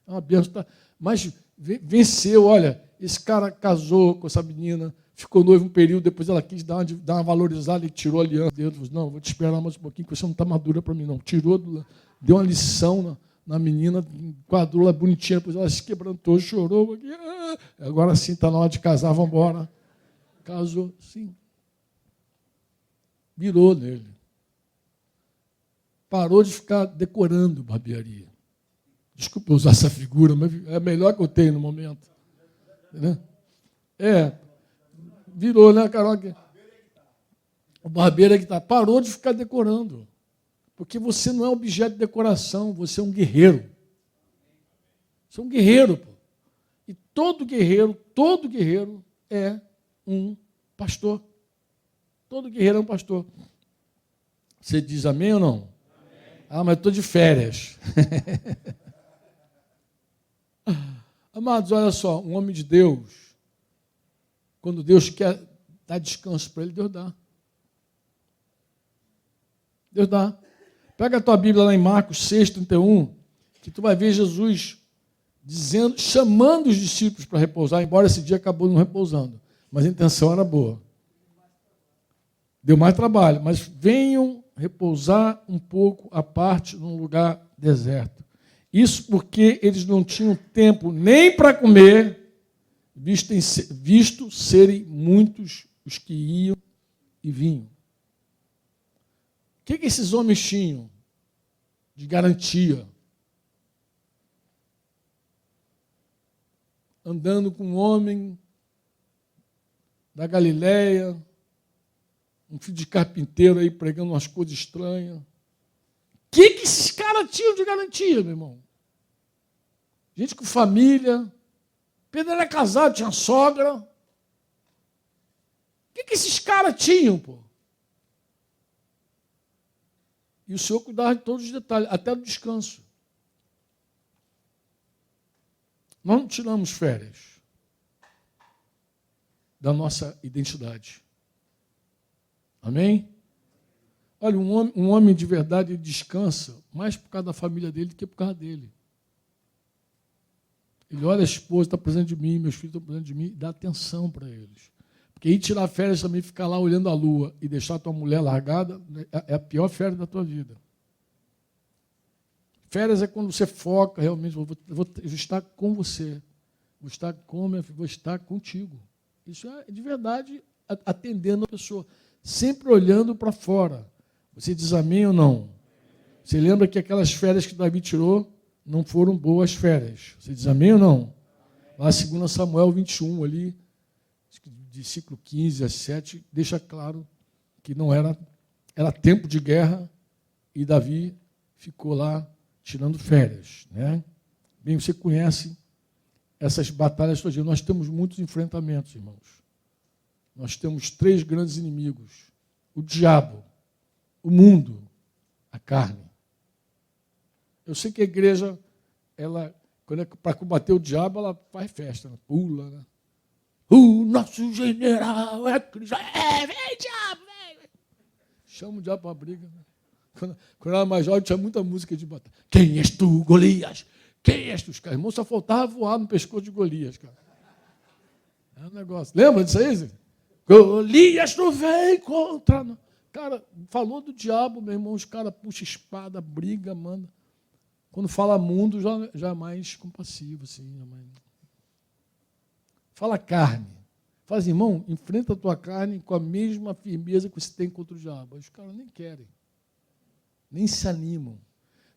é É uma benção. Tá? Mas venceu, olha, esse cara casou com essa menina, ficou noivo um período, depois ela quis dar uma valorizada e tirou a aliança dele. Falou, não, vou te esperar mais um pouquinho, porque você não está madura para mim, não. Tirou, deu uma lição na menina, enquadrou ela bonitinha, depois ela se quebrantou, chorou. Agora sim, está na hora de casar, vamos embora. Casou, sim. Virou nele. Parou de ficar decorando barbearia. Desculpa usar essa figura, mas é a melhor que eu tenho no momento. Entendeu? Virou, né, Carol? O barbeiro é que está. Parou de ficar decorando. Porque você não é objeto de decoração, você é um guerreiro. Você é um guerreiro, pô. E todo guerreiro é um pastor. Todo guerreiro é um pastor. Você diz amém ou não? Amém. Ah, mas estou de férias. Amados, olha só, um homem de Deus, quando Deus quer dar descanso para ele, Deus dá. Deus dá. Pega a tua Bíblia lá em Marcos 6,31, que tu vai ver Jesus dizendo, chamando os discípulos para repousar, embora esse dia acabou não repousando, mas a intenção era boa. Deu mais trabalho, mas venham repousar um pouco à parte num lugar deserto. Isso porque eles não tinham tempo nem para comer, visto serem muitos os que iam e vinham. O que esses homens tinham de garantia? Andando com um homem da Galileia, um filho de carpinteiro aí pregando umas coisas estranhas. O que esses caras tinham de garantia, meu irmão? Gente com família. Pedro era casado, tinha sogra. O que esses caras tinham, pô? E o Senhor cuidava de todos os detalhes, até do descanso. Nós não tiramos férias da nossa identidade. Amém? Olha, um homem de verdade ele descansa mais por causa da família dele do que por causa dele. Ele olha, a esposa está precisando de mim, meus filhos estão precisando de mim, e dá atenção para eles. Porque ir tirar férias também, ficar lá olhando a lua e deixar a tua mulher largada, é a pior férias da tua vida. Férias é quando você foca realmente, eu vou estar com você, vou estar com minha filha, vou estar contigo. Isso é de verdade atendendo a pessoa, sempre olhando para fora. Você diz amém ou não? Você lembra que aquelas férias que Davi tirou não foram boas férias? Você diz amém ou não? Lá 2 Samuel 21, ali, de ciclo 15 a 7, deixa claro que não era tempo de guerra e Davi ficou lá tirando férias. Né? Bem, você conhece essas batalhas todas. Nós temos muitos enfrentamentos, irmãos. Nós temos 3 grandes inimigos. O diabo, o mundo, a carne. Eu sei que a igreja, quando é para combater o diabo, ela faz festa, ela pula. Né? O nosso general é Cristo. Vem, diabo, vem. Chama o diabo para a briga. Né? Quando eu era mais jovem, tinha muita música de batalha. Quem és tu, Golias? Quem és tu? Os irmãos só faltava voar no pescoço de Golias, cara. É um negócio. Lembra disso aí, Zé? Golias não vem contra nós. Cara, falou do diabo, meu irmão, os caras puxam espada, briga, manda. Quando fala mundo, já é mais compassivo, assim. Fala carne. Fala assim, irmão, enfrenta a tua carne com a mesma firmeza que você tem contra o diabo. Os caras nem querem. Nem se animam.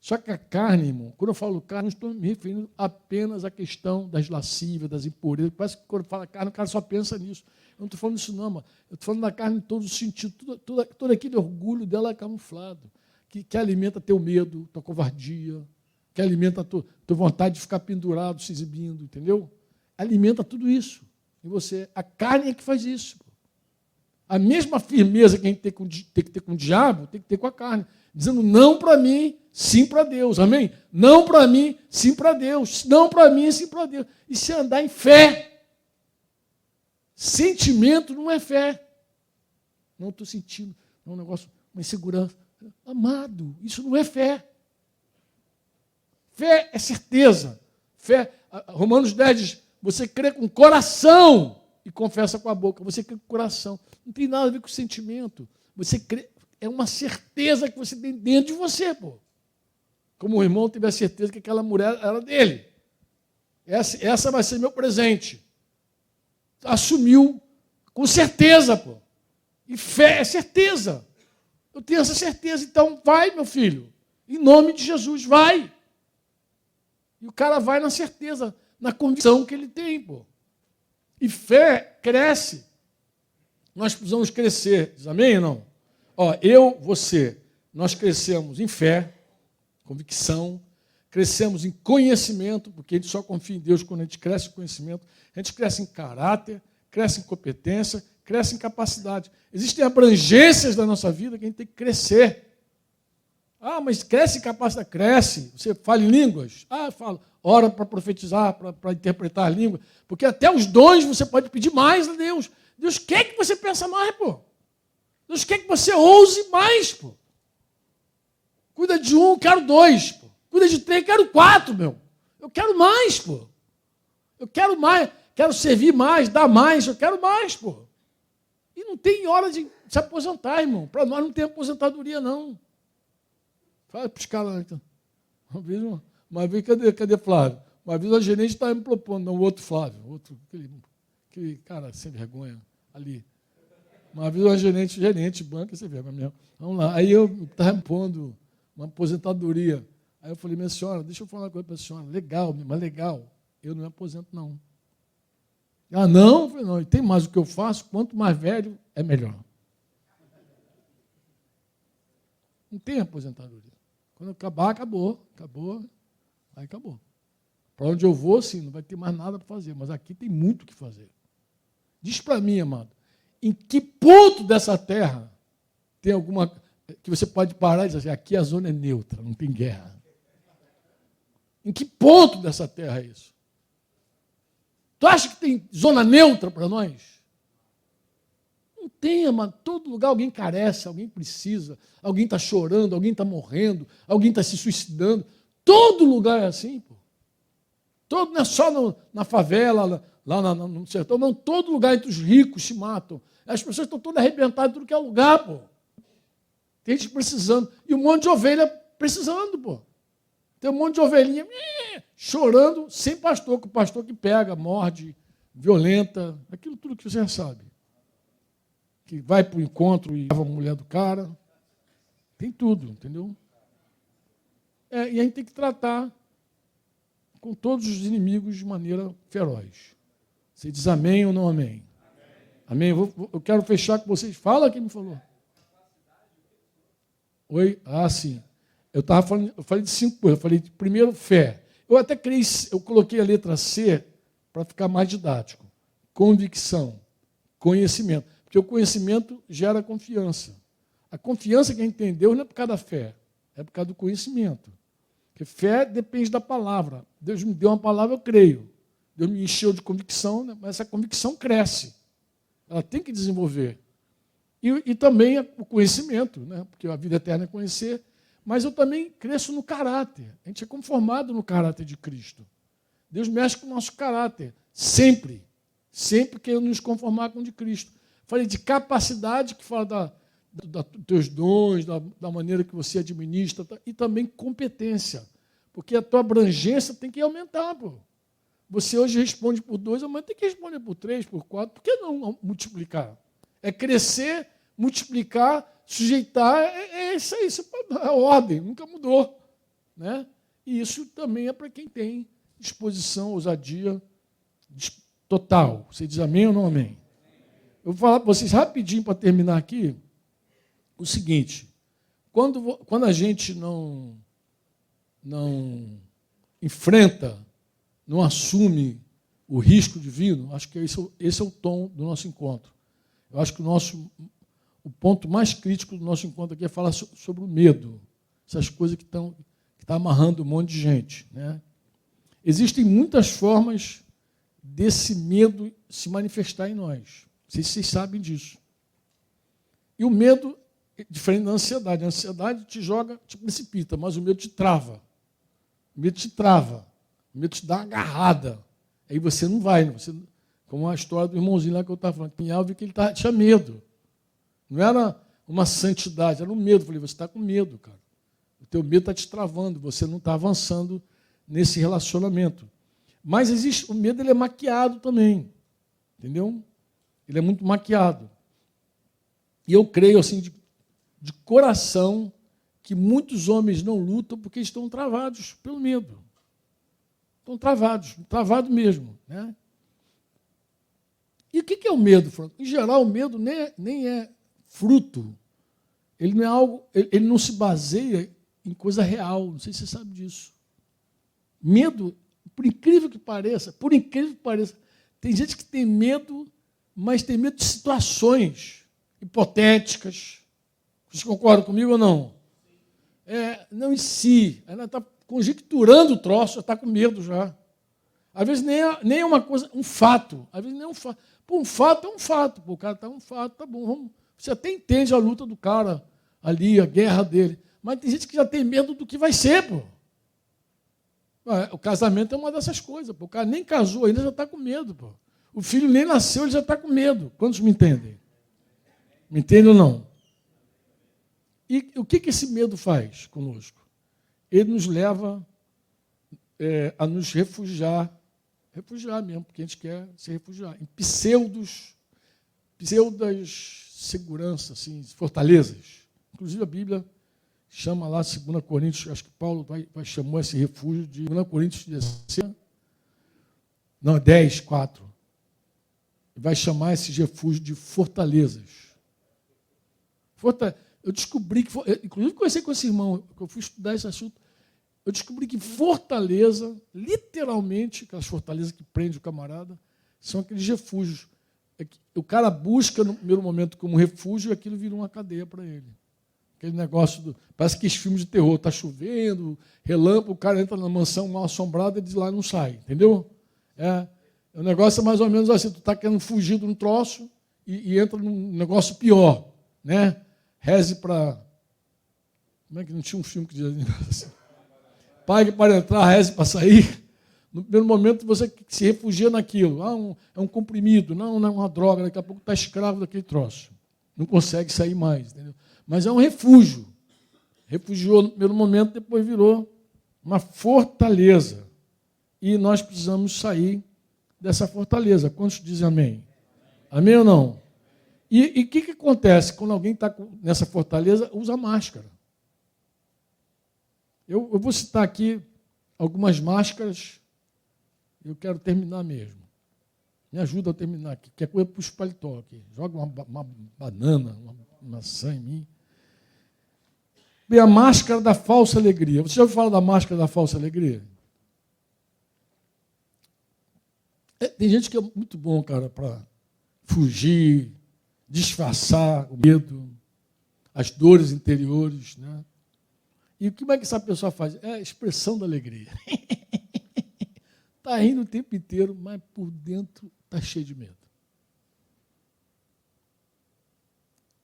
Só que a carne, irmão, quando eu falo carne, não estou me referindo apenas à questão das lascivas, das impurezas. Parece que quando fala carne, o cara só pensa nisso. Eu não estou falando isso não, mano. Eu estou falando da carne em todos os sentidos. Todo aquele orgulho dela é camuflado. Que alimenta teu medo, tua covardia, que alimenta a tua vontade de ficar pendurado, se exibindo, entendeu? Alimenta tudo isso em você. A carne é que faz isso. A mesma firmeza que a gente tem que ter com o diabo, tem que ter com a carne. Dizendo não para mim, sim para Deus. Amém? Não para mim, sim para Deus. Não para mim, sim para Deus. E se andar em fé. Sentimento não é fé. Não estou sentindo. É um negócio, uma insegurança. Amado, isso não é fé. Fé é certeza. Fé, Romanos 10 diz, você crê com o coração e confessa com a boca. Você crê com o coração. Não tem nada a ver com o sentimento. Você crê, é uma certeza que você tem dentro de você, pô. Como o irmão teve a certeza que aquela mulher era dele. Essa vai ser meu presente. Assumiu com certeza, pô. E fé é certeza. Eu tenho essa certeza. Então, vai, meu filho. Em nome de Jesus, vai. E o cara vai na certeza, na convicção que ele tem, pô. E fé cresce. Nós precisamos crescer. Diz amém ou não? Ó, você, nós crescemos em fé, convicção, crescemos em conhecimento, porque a gente só confia em Deus quando a gente cresce em conhecimento, a gente cresce em caráter, cresce em competência, cresce em capacidade. Existem abrangências da nossa vida que a gente tem que crescer. Ah, mas cresce em capacidade? Cresce. Você fala em línguas? Ah, fala. Ora para profetizar, para interpretar a língua. Porque até os dons você pode pedir mais a Deus. Deus quer que você pense mais, pô. Deus quer que você ouse mais, pô. Cuida de um, quero dois, pô. Cuida de três, quero quatro, meu. Eu quero mais, pô. Eu quero mais, quero servir mais, dar mais, eu quero mais, pô. E não tem hora de se aposentar, irmão. Para nós não tem aposentadoria, não. Fala para os caras, então. Uma vez, cadê Flávio? Uma vez a gerente estava me propondo, não, o outro Flávio, aquele cara sem vergonha ali. Uma vez uma gerente de banca, sem vergonha mesmo. Vamos lá. Aí eu estava me pondo uma aposentadoria. Aí eu falei, minha senhora, deixa eu falar uma coisa para a senhora. Legal, mas legal. Eu não me aposento, não. Ah, não? Eu falei, não. E tem mais o que eu faço, quanto mais velho, é melhor. Não tem aposentadoria. Quando acabar, acabou. Aí acabou. Para onde eu vou, sim, não vai ter mais nada para fazer. Mas aqui tem muito o que fazer. Diz para mim, amado, em que ponto dessa terra tem alguma que você pode parar e dizer assim, aqui a zona é neutra, não tem guerra. Em que ponto dessa terra é isso? Tu acha que tem zona neutra para nós? Não tem, amado. Todo lugar alguém carece, alguém precisa, alguém está chorando, alguém está morrendo, alguém está se suicidando. Todo lugar é assim, pô. Todo, não é só na favela, lá no sertão, não. Todo lugar entre os ricos se matam. As pessoas estão todas arrebentadas em tudo que é lugar, pô. Tem gente precisando. E um monte de ovelha precisando, pô. Tem um monte de ovelhinha chorando sem pastor, com o pastor que pega, morde, violenta, aquilo tudo que você já sabe. Que vai para o encontro e leva a mulher do cara. Tem tudo, entendeu? E a gente tem que tratar com todos os inimigos de maneira feroz. Você diz amém ou não amém? Amém? Eu quero fechar com vocês. Fala quem me falou. Oi? Ah, sim. Eu falei de 5 coisas. Eu falei de, primeiro, fé. Eu coloquei a letra C para ficar mais didático. Convicção, conhecimento. Porque o conhecimento gera confiança. A confiança que a gente tem em Deus não é por causa da fé, é por causa do conhecimento. Porque fé depende da palavra. Deus me deu uma palavra, eu creio. Deus me encheu de convicção, né? Mas essa convicção cresce. Ela tem que desenvolver. E também o conhecimento, né? Porque a vida eterna é conhecer. Mas eu também cresço no caráter. A gente é conformado no caráter de Cristo. Deus mexe com o nosso caráter. Sempre. Sempre querendo nos conformar com o de Cristo. Falei de capacidade, que fala dos teus dons, da maneira que você administra, e também competência. Porque a tua abrangência tem que aumentar, pô. Você hoje responde por 2, amanhã tem que responder por 3, por 4. Por que não multiplicar? É crescer, multiplicar, sujeitar, é isso aí, isso é a ordem, nunca mudou. Né? E isso também é para quem tem disposição, ousadia total. Você diz amém ou não amém? Eu vou falar para vocês rapidinho para terminar aqui o seguinte: quando a gente não enfrenta, não assume o risco divino, acho que esse é o tom do nosso encontro. Eu acho que o ponto mais crítico do nosso encontro aqui é falar sobre o medo, essas coisas que estão amarrando um monte de gente. Né? Existem muitas formas desse medo se manifestar em nós. Não sei se vocês sabem disso. E o medo é diferente da ansiedade. A ansiedade te joga, te precipita, mas o medo te trava. O medo te trava. O medo te dá uma agarrada. Aí você não vai. Você, como a história do irmãozinho lá que eu estava falando. Eu vi que ele tinha medo. Não era uma santidade, era um medo. Eu falei, você está com medo, cara. O teu medo está te travando, você não está avançando nesse relacionamento. Mas existe, o medo ele é maquiado também. Entendeu? Ele é muito maquiado. E eu creio, assim, de coração, que muitos homens não lutam porque estão travados pelo medo. Estão travados mesmo. Né? E o que é o medo, Franco? Em geral, o medo nem é fruto. Ele não é algo, ele não se baseia em coisa real. Não sei se você sabe disso. Medo, por incrível que pareça, tem gente que tem medo, mas tem medo de situações hipotéticas. Vocês concordam comigo ou não? Não em si. Ela está conjecturando o troço, já está com medo já. Às vezes nem é uma coisa, um fato. Às vezes nem é um fato. Pô, um fato é um fato. Pô, o cara está um fato, tá bom. Vamos. Você até entende a luta do cara ali, a guerra dele. Mas tem gente que já tem medo do que vai ser, pô. O casamento é uma dessas coisas. Pô. O cara nem casou ainda, já está com medo. Pô. O filho nem nasceu, ele já está com medo. Quantos me entendem? Me entendem ou não? E o que esse medo faz conosco? Ele nos leva a nos refugiar mesmo, porque a gente quer se refugiar, em pseudas segurança, assim, fortalezas. Inclusive a Bíblia chama lá 2 Coríntios, acho que Paulo chamou esse refúgio de 2 Coríntios 10, 4. Vai chamar esse refúgio de fortalezas. Eu descobri que, inclusive conversei com esse irmão, que eu fui estudar esse assunto, eu descobri que fortaleza, literalmente, aquelas fortalezas que prendem o camarada, são aqueles refúgios. O cara busca, no primeiro momento, como refúgio, e aquilo vira uma cadeia para ele. Aquele negócio, parece que esses filmes de terror, está chovendo, relâmpago, o cara entra na mansão mal assombrada e de lá não sai, entendeu? O negócio é mais ou menos assim, tu está querendo fugir de um troço e entra num negócio pior, né? Reze para... Como é que não tinha um filme que dizia assim? Pague para entrar, reze para sair. No primeiro momento você se refugia naquilo. É um comprimido, não é uma droga, daqui a pouco está escravo daquele troço. Não consegue sair mais. Entendeu? Mas é um refúgio. Refugiou no primeiro momento, depois virou uma fortaleza. E nós precisamos sair dessa fortaleza. Quantos dizem amém? Amém ou não? E o que acontece quando alguém está nessa fortaleza? Usa máscara. Eu vou citar aqui algumas máscaras. Eu quero terminar mesmo. Me ajuda a terminar aqui, que é coisa para os paletó aqui. Joga uma banana, uma maçã em mim. Bem, a máscara da falsa alegria. Você já ouviu falar da máscara da falsa alegria? Tem gente que é muito bom, cara, para fugir, disfarçar o medo, as dores interiores, né? E como é que essa pessoa faz? É a expressão da alegria. Está rindo o tempo inteiro, mas por dentro está cheio de medo.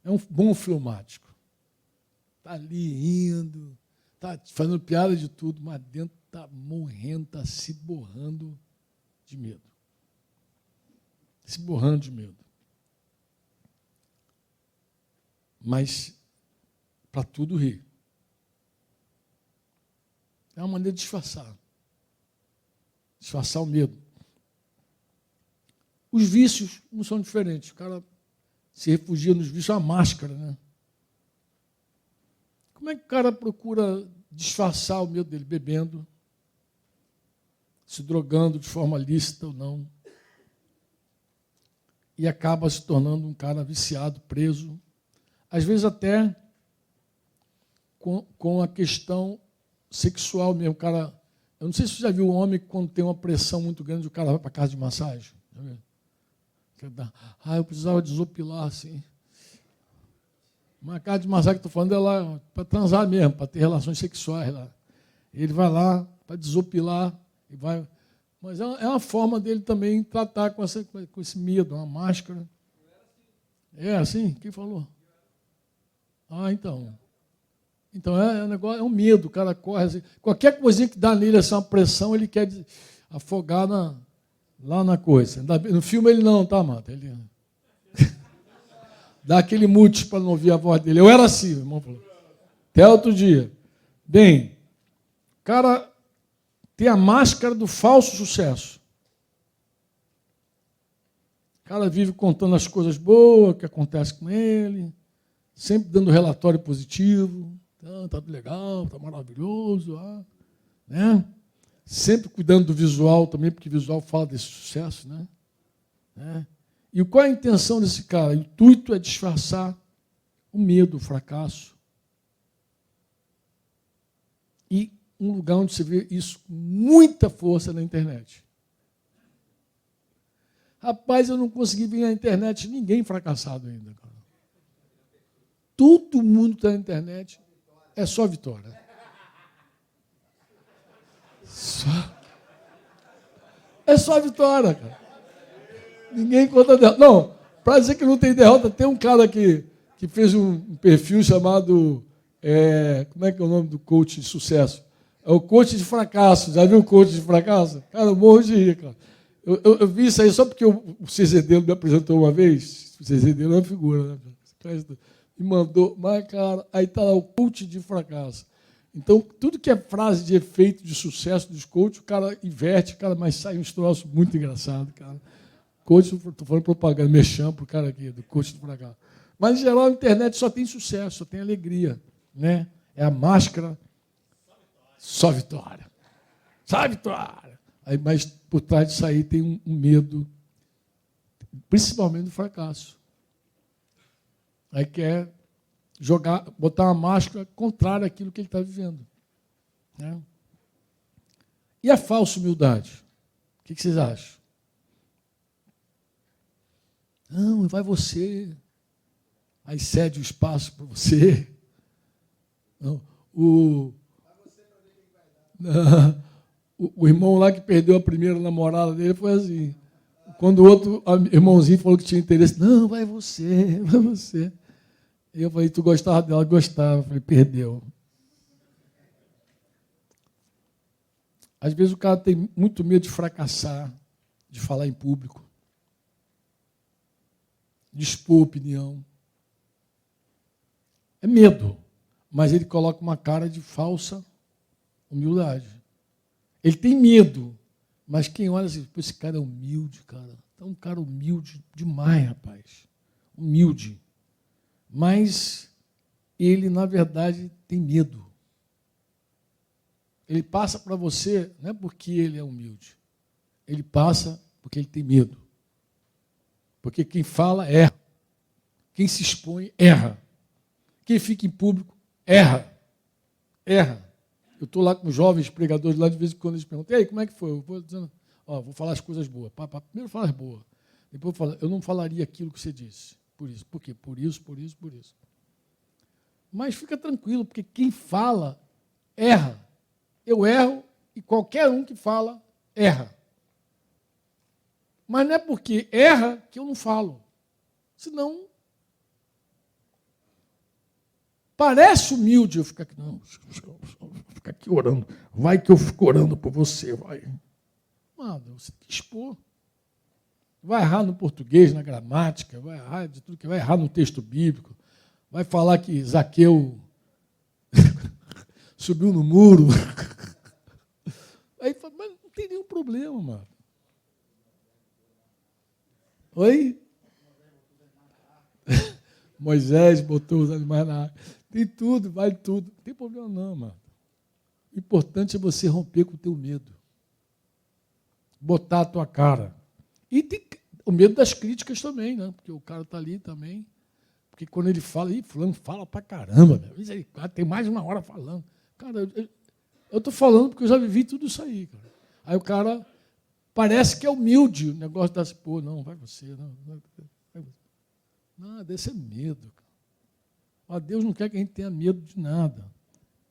É um bom fleumático. Está ali rindo, está fazendo piada de tudo, mas dentro está morrendo, está se borrando de medo. Se borrando de medo. Mas para tudo rir. É uma maneira de disfarçar. Disfarçar o medo. Os vícios não são diferentes. O cara se refugia nos vícios, é uma máscara, né? Como é que o cara procura disfarçar o medo dele? Bebendo, se drogando de forma lícita ou não. E acaba se tornando um cara viciado, preso. Às vezes até com a questão sexual mesmo. O cara, eu não sei se você já viu um homem que quando tem uma pressão muito grande, o cara vai para casa de massagem. Eu precisava desopilar assim. Uma casa de massagem que estou falando é lá para transar mesmo, para ter relações sexuais lá. Ele vai lá para desopilar e vai. Mas é uma forma dele também tratar com esse medo, uma máscara. É assim? Quem falou? Então. Então é um negócio, é um medo, o cara corre assim. Qualquer coisinha que dá nele assim, uma pressão, ele quer afogar lá na coisa. No filme ele não, tá, mata? Ele dá aquele mute para não ouvir a voz dele. Eu era assim, o irmão falou. Até outro dia. Bem, o cara tem a máscara do falso sucesso. O cara vive contando as coisas boas que acontecem com ele, sempre dando relatório positivo. Tá legal, tá maravilhoso, né? Sempre cuidando do visual também, porque o visual fala desse sucesso, né? E qual é a intenção desse cara? O intuito é disfarçar o medo, o fracasso. E um lugar onde você vê isso com muita força na internet. Rapaz, eu não consegui ver na internet ninguém fracassado ainda. Cara. Todo mundo está na internet, é só vitória. É só vitória, cara. Ninguém conta derrota. Não, para dizer que não tem derrota, tem um cara que fez um perfil chamado... como é que é o nome do coach de sucesso? É o coach de fracasso. Já viu o coach de fracasso? Cara, eu morro de rir, cara. Eu vi isso aí só porque o CZD me apresentou uma vez. O CZD é uma figura, né? Me mandou, mas, cara, aí está lá o coach de fracasso. Então, tudo que é frase de efeito de sucesso dos coaches, o cara inverte, cara, mas sai uns troços muito engraçados, cara. Coach, estou falando propaganda, mexão para o cara aqui, do coach de fracasso. Mas, em geral, a internet só tem sucesso, só tem alegria, né? É a máscara, só vitória. Só vitória. Aí, mas por trás disso aí tem um medo, principalmente do fracasso. Aí quer botar uma máscara contrária àquilo que ele está vivendo. Né? E a falsa humildade? O que vocês acham? Não, vai você. Aí cede o espaço para você. Não, o irmão lá que perdeu a primeira namorada dele foi assim. Quando o outro irmãozinho falou que tinha interesse, não, vai você, vai você. Eu falei, tu gostava dela? Gostava. Eu falei, perdeu. Às vezes o cara tem muito medo de fracassar, de falar em público, de expor opinião. É medo, mas ele coloca uma cara de falsa humildade. Ele tem medo, mas quem olha assim, esse cara é humilde, cara. É um cara humilde demais, rapaz. Humilde. Mas ele, na verdade, tem medo. Ele passa para você, não é porque ele é humilde. Ele passa porque ele tem medo. Porque quem fala, erra. Quem se expõe, erra. Quem fica em público, erra. Erra. Eu estou lá com jovens pregadores lá, de vez em quando eles perguntam, e aí, como é que foi? Eu vou dizendo, vou falar as coisas boas. Primeiro fala as boas. Depois eu falo, eu não falaria aquilo que você disse. Por isso. Por quê? Por isso, por isso, por isso. Mas fica tranquilo, porque quem fala, erra. Eu erro e qualquer um que fala, erra. Mas não é porque erra que eu não falo. Senão, parece humilde eu ficar aqui, não, ficar aqui orando. Vai que eu fico orando por você, vai. Mano, você tem que expor. Vai errar no português, na gramática, vai errar de tudo que vai errar no texto bíblico, vai falar que Zaqueu subiu no muro. Aí fala, mas não tem nenhum problema, mano. Oi? Moisés botou os animais na água. Tem tudo, vale tudo. Não tem problema não, mano. O importante é você romper com o teu medo. Botar a tua cara. E tem o medo das críticas também, né? Porque o cara está ali também. Porque quando ele fala, fulano fala pra caramba, tem mais de uma hora falando. Cara, eu estou falando porque eu já vivi tudo isso aí, cara. Aí o cara parece que é humilde, o negócio das, pô, não, vai você, não. Nada, esse é medo, cara. Deus não quer que a gente tenha medo de nada.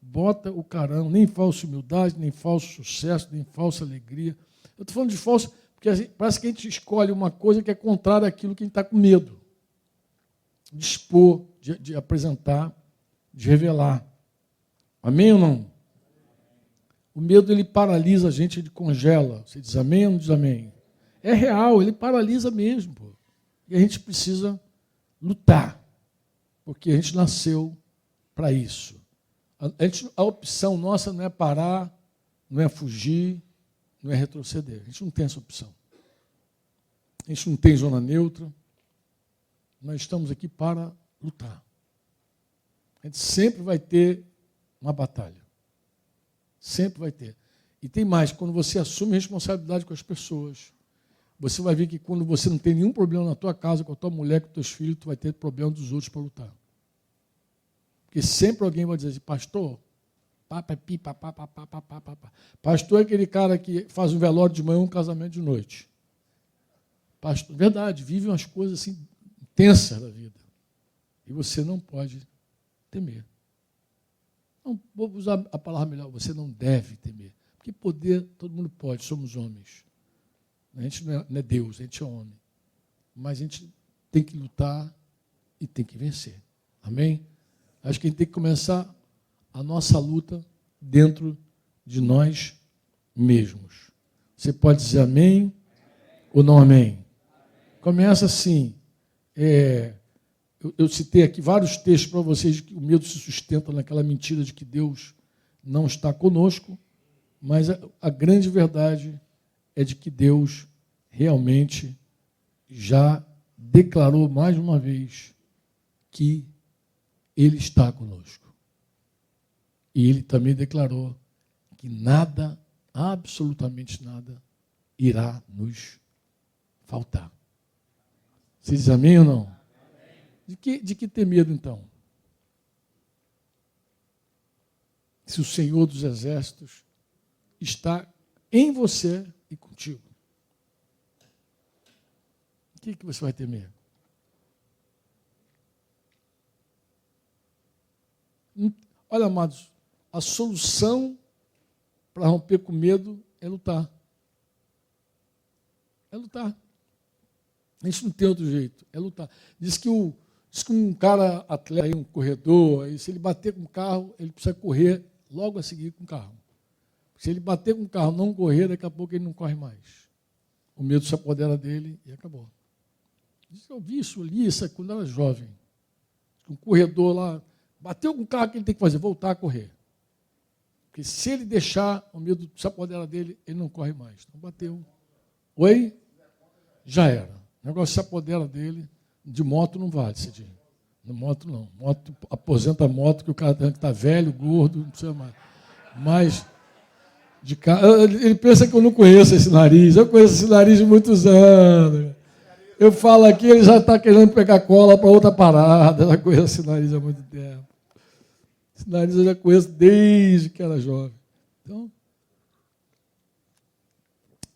Bota o carão, nem falsa humildade, nem falso sucesso, nem falsa alegria. Eu estou falando de falso, porque parece que a gente escolhe uma coisa que é contrária àquilo que a gente está com medo. De expor, de apresentar, de revelar. Amém ou não? O medo, ele paralisa a gente, ele congela. Você diz amém ou não diz amém? É real, ele paralisa mesmo. Pô. E a gente precisa lutar, porque a gente nasceu para isso. A opção nossa não é parar, não é fugir, não é retroceder. A gente não tem essa opção. A gente não tem zona neutra. Nós estamos aqui para lutar. A gente sempre vai ter uma batalha. Sempre vai ter. E tem mais, quando você assume responsabilidade com as pessoas, você vai ver que quando você não tem nenhum problema na tua casa, com a tua mulher, com os teus filhos, tu vai ter problema dos outros para lutar. Porque sempre alguém vai dizer assim, pastor, pastor é aquele cara que faz um velório de manhã e um casamento de noite. Pastor, verdade, vive umas coisas assim intensas da vida. E você não pode temer. Não, vou usar a palavra melhor, você não deve temer. Porque poder, todo mundo pode, somos homens. A gente não é Deus, a gente é homem. Mas a gente tem que lutar e tem que vencer. Amém? Acho que a gente tem que começar a nossa luta dentro de nós mesmos. Você pode dizer amém ou não amém? Começa assim. Eu citei aqui vários textos para vocês de que o medo se sustenta naquela mentira de que Deus não está conosco, mas a grande verdade é de que Deus realmente já declarou mais uma vez que Ele está conosco. E Ele também declarou que nada, absolutamente nada, irá nos faltar. Vocês dizem amém ou não? De que ter medo, então? Se o Senhor dos Exércitos está em você e contigo. O que você vai temer? Olha, amados, a solução para romper com medo é lutar. É lutar. A gente não tem outro jeito, é lutar. Diz que um cara atleta, um corredor, aí, se ele bater com o carro, ele precisa correr logo a seguir com o carro. Se ele bater com o carro e não correr, daqui a pouco ele não corre mais. O medo se apodera dele e acabou. Eu vi isso, li isso quando eu era jovem. Um corredor lá, bateu com o carro, o que ele tem que fazer? Voltar a correr. Porque se ele deixar, o medo se apodera dele, ele não corre mais. Então bateu. Oi? Já era. O negócio se apodera dele. De moto não vale, Cidinho. De moto não. Moto, aposenta a moto, que o cara está velho, gordo, não precisa mais. Mas, de carro, ele pensa que eu não conheço esse nariz. Eu conheço esse nariz de muitos anos. Eu falo aqui, ele já está querendo pegar cola para outra parada. Eu já conheço esse nariz há muito tempo. Esse nariz eu já conheço desde que era jovem. Então,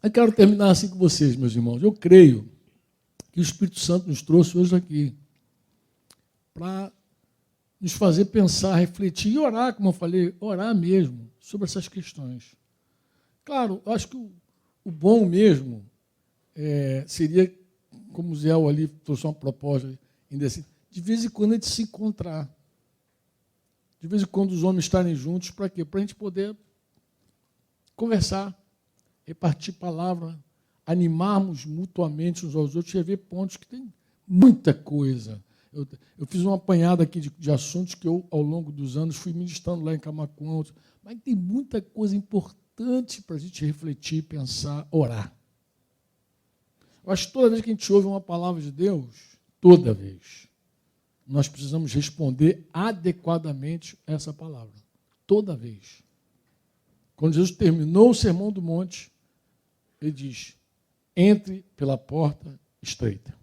eu quero terminar assim com vocês, meus irmãos. Eu creio que o Espírito Santo nos trouxe hoje aqui para nos fazer pensar, refletir e orar, como eu falei, orar mesmo sobre essas questões. Claro, eu acho que o bom mesmo seria, como o Zé ali trouxe uma proposta, assim, de vez em quando a gente se encontrar. De vez em quando os homens estarem juntos, para quê? Para a gente poder conversar, repartir palavra, animarmos mutuamente uns aos outros e ver pontos que tem muita coisa. Eu fiz uma apanhada aqui de assuntos que eu, ao longo dos anos, fui ministrando lá em Camaquã, mas tem muita coisa importante para a gente refletir, pensar, orar. Eu acho que toda vez que a gente ouve uma palavra de Deus, toda vez, nós precisamos responder adequadamente a essa palavra. Toda vez. Quando Jesus terminou o Sermão do Monte, ele diz: entre pela porta estreita,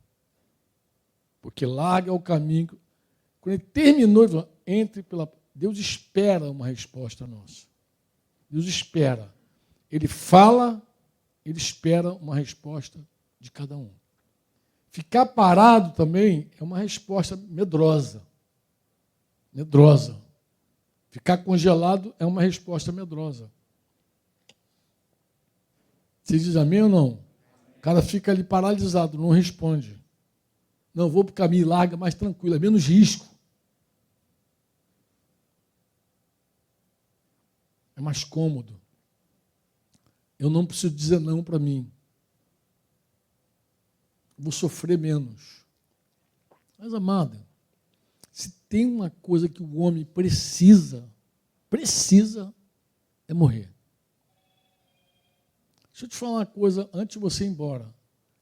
porque larga é o caminho. Quando ele terminou, ele falou: entre pela. Deus espera uma resposta nossa. Deus espera. Ele fala, ele espera uma resposta de cada um. Ficar parado também é uma resposta medrosa. Medrosa. Ficar congelado é uma resposta medrosa. Você diz amém ou não? O cara fica ali paralisado, não responde. Não, vou para o caminho, larga, mais tranquilo, é menos risco. é mais cômodo. Eu não preciso dizer não para mim. Vou sofrer menos. Mas, amada, se tem uma coisa que o homem precisa é morrer. Deixa eu te falar uma coisa antes de você ir embora.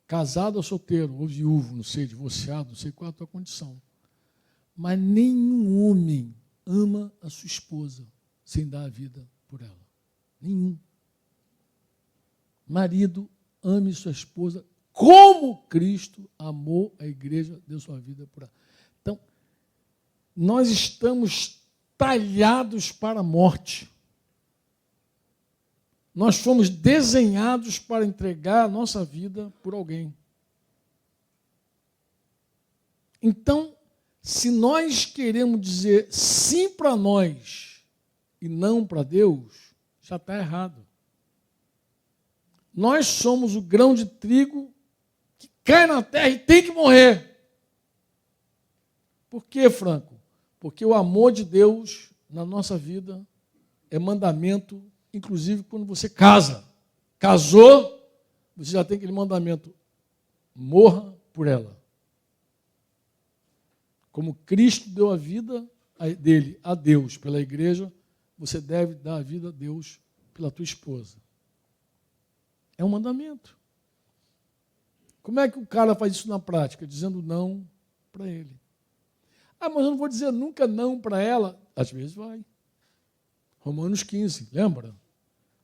Casado ou solteiro, ou viúvo, não sei, divorciado, não sei qual é a tua condição. Mas nenhum homem ama a sua esposa sem dar a vida por ela. Nenhum. Marido, ame sua esposa como Cristo amou a igreja, deu sua vida por ela. Então, nós estamos talhados para a morte. Nós fomos desenhados para entregar a nossa vida por alguém. Então, se nós queremos dizer sim para nós e não para Deus, já está errado. Nós somos o grão de trigo que cai na terra e tem que morrer. Por quê, Franco? Porque o amor de Deus na nossa vida é mandamento, inclusive quando você casa. Casou, você já tem aquele mandamento: morra por ela. Como Cristo deu a vida dele a Deus pela igreja, você deve dar a vida a Deus pela tua esposa. É um mandamento. Como é que o cara faz isso na prática? Dizendo não para ele. Ah, mas eu não vou dizer nunca não para ela. Às vezes vai. Romanos 15, lembra?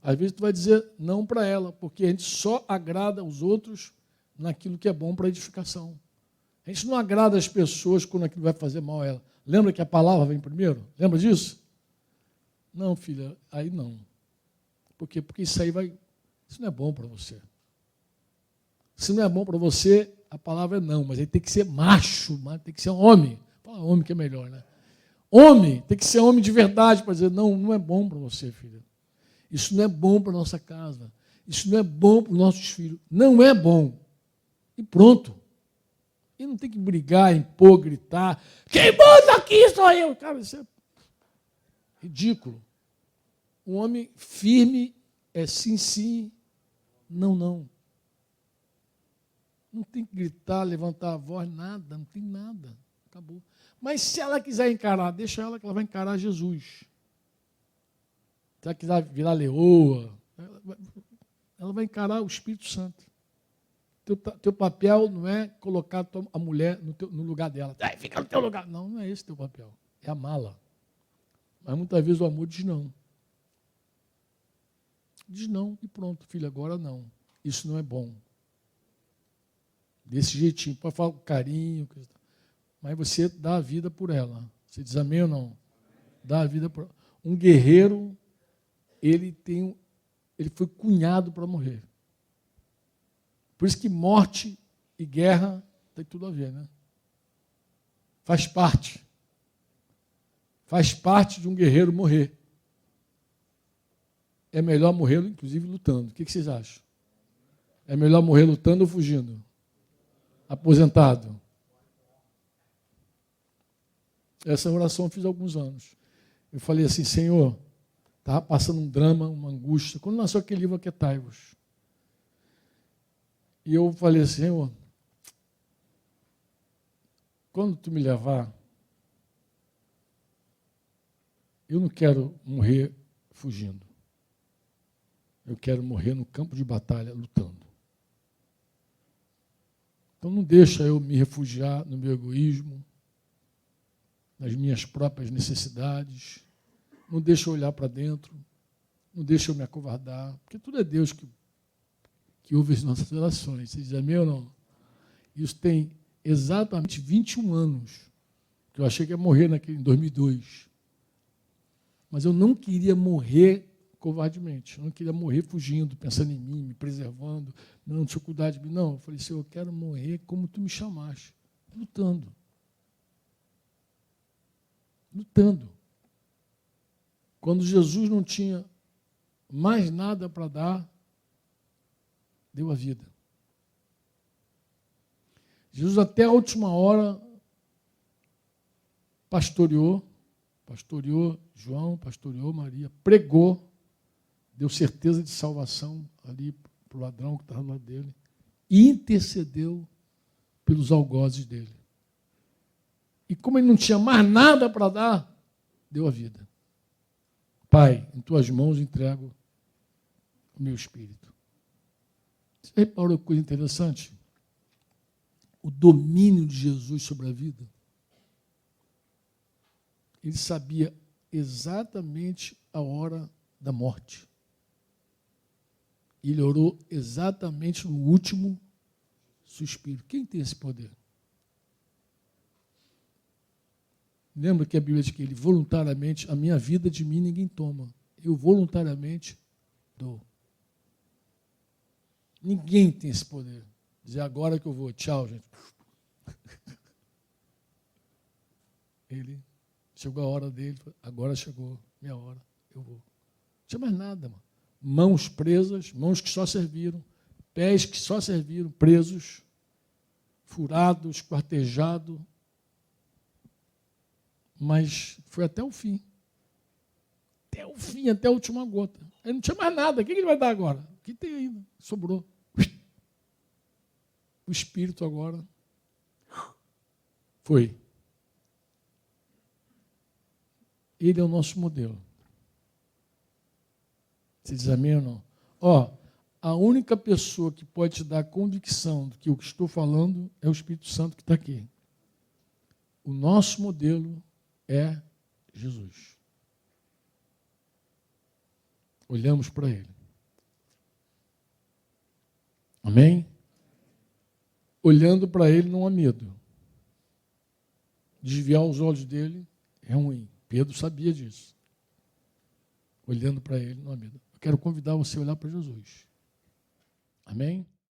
Às vezes tu vai dizer não para ela, porque a gente só agrada aos outros naquilo que é bom para a edificação. A gente não agrada as pessoas quando aquilo vai fazer mal a ela. Lembra que a palavra vem primeiro? Lembra disso? Não, filha, aí não. Por quê? Porque isso não é bom para você. Se não é bom para você, a palavra é não, mas aí tem que ser macho, tem que ser homem. Fala homem que é melhor, né? Homem, tem que ser homem de verdade para dizer, não é bom para você, filha. Isso não é bom para a nossa casa. Isso não é bom para os nossos filhos. Não é bom. E pronto. E não tem que brigar, impor, gritar. Quem manda aqui sou eu. Cara, isso é ridículo. Um homem firme é sim, sim, não, não. Não tem que gritar, levantar a voz, nada, não tem nada. Acabou. Mas se ela quiser encarar, deixa ela que ela vai encarar Jesus. Se ela quiser virar leoa, ela vai encarar o Espírito Santo. Teu papel não é colocar a mulher no lugar dela. Fica no teu lugar. Não, não é esse teu papel. É amá-la. Mas muitas vezes o amor diz não. Diz não e pronto, filho, agora não. Isso não é bom. Desse jeitinho, pode falar com carinho, mas você dá a vida por ela. Você diz amém ou não? Dá a vida por ela. Um guerreiro, ele foi cunhado para morrer. Por isso que morte e guerra tem tudo a ver, né? Faz parte. Faz parte de um guerreiro morrer. É melhor morrer, inclusive, lutando. O que vocês acham? É melhor morrer lutando ou fugindo? Aposentado. Essa oração eu fiz há alguns anos. Eu falei assim, Senhor, estava passando um drama, uma angústia. Quando nasceu aquele livro Aquietai-vos. E eu falei assim, Senhor, quando tu me levar, eu não quero morrer fugindo. Eu quero morrer no campo de batalha, lutando. Então não deixa eu me refugiar no meu egoísmo, nas minhas próprias necessidades, não deixa eu olhar para dentro, não deixa eu me acovardar, porque tudo é Deus que ouve as nossas orações. Vocês dizem amém ou não? Isso tem exatamente 21 anos, que eu achei que ia morrer em 2002. Mas eu não queria morrer covardemente. Eu não queria morrer fugindo, pensando em mim, me preservando, não, dificuldade. Não, eu falei, Senhor, eu quero morrer como tu me chamaste, lutando. Lutando. Quando Jesus não tinha mais nada para dar, deu a vida. Jesus até a última hora pastoreou João, pastoreou Maria, pregou, deu certeza de salvação ali para o ladrão que estava do lado dele, e intercedeu pelos algozes dele. E como ele não tinha mais nada para dar, deu a vida. Pai, em tuas mãos entrego o meu espírito. Você reparou que coisa interessante? O domínio de Jesus sobre a vida. Ele sabia exatamente a hora da morte. Ele orou exatamente no último suspiro. Quem tem esse poder? Lembra que a Bíblia diz que ele voluntariamente, a minha vida de mim ninguém toma. Eu voluntariamente dou. Ninguém tem esse poder. Dizer agora que eu vou, tchau, gente. Ele chegou a hora dele, agora chegou minha hora, eu vou. Não tinha mais nada, mano. Mãos presas, mãos que só serviram, pés que só serviram, presos, furados, quartejados. Mas foi até o fim. Até o fim, até a última gota. Aí não tinha mais nada. O que ele vai dar agora? O que tem ainda? Sobrou. O Espírito agora foi. Ele é o nosso modelo. Você diz amém ou não? Ó, a única pessoa que pode te dar convicção do que eu estou falando é o Espírito Santo que está aqui. O nosso modelo é Jesus. Olhamos para ele. Amém? Olhando para ele não há medo. Desviar os olhos dele é ruim. Pedro sabia disso. Olhando para ele não há medo. Eu quero convidar você a olhar para Jesus. Amém?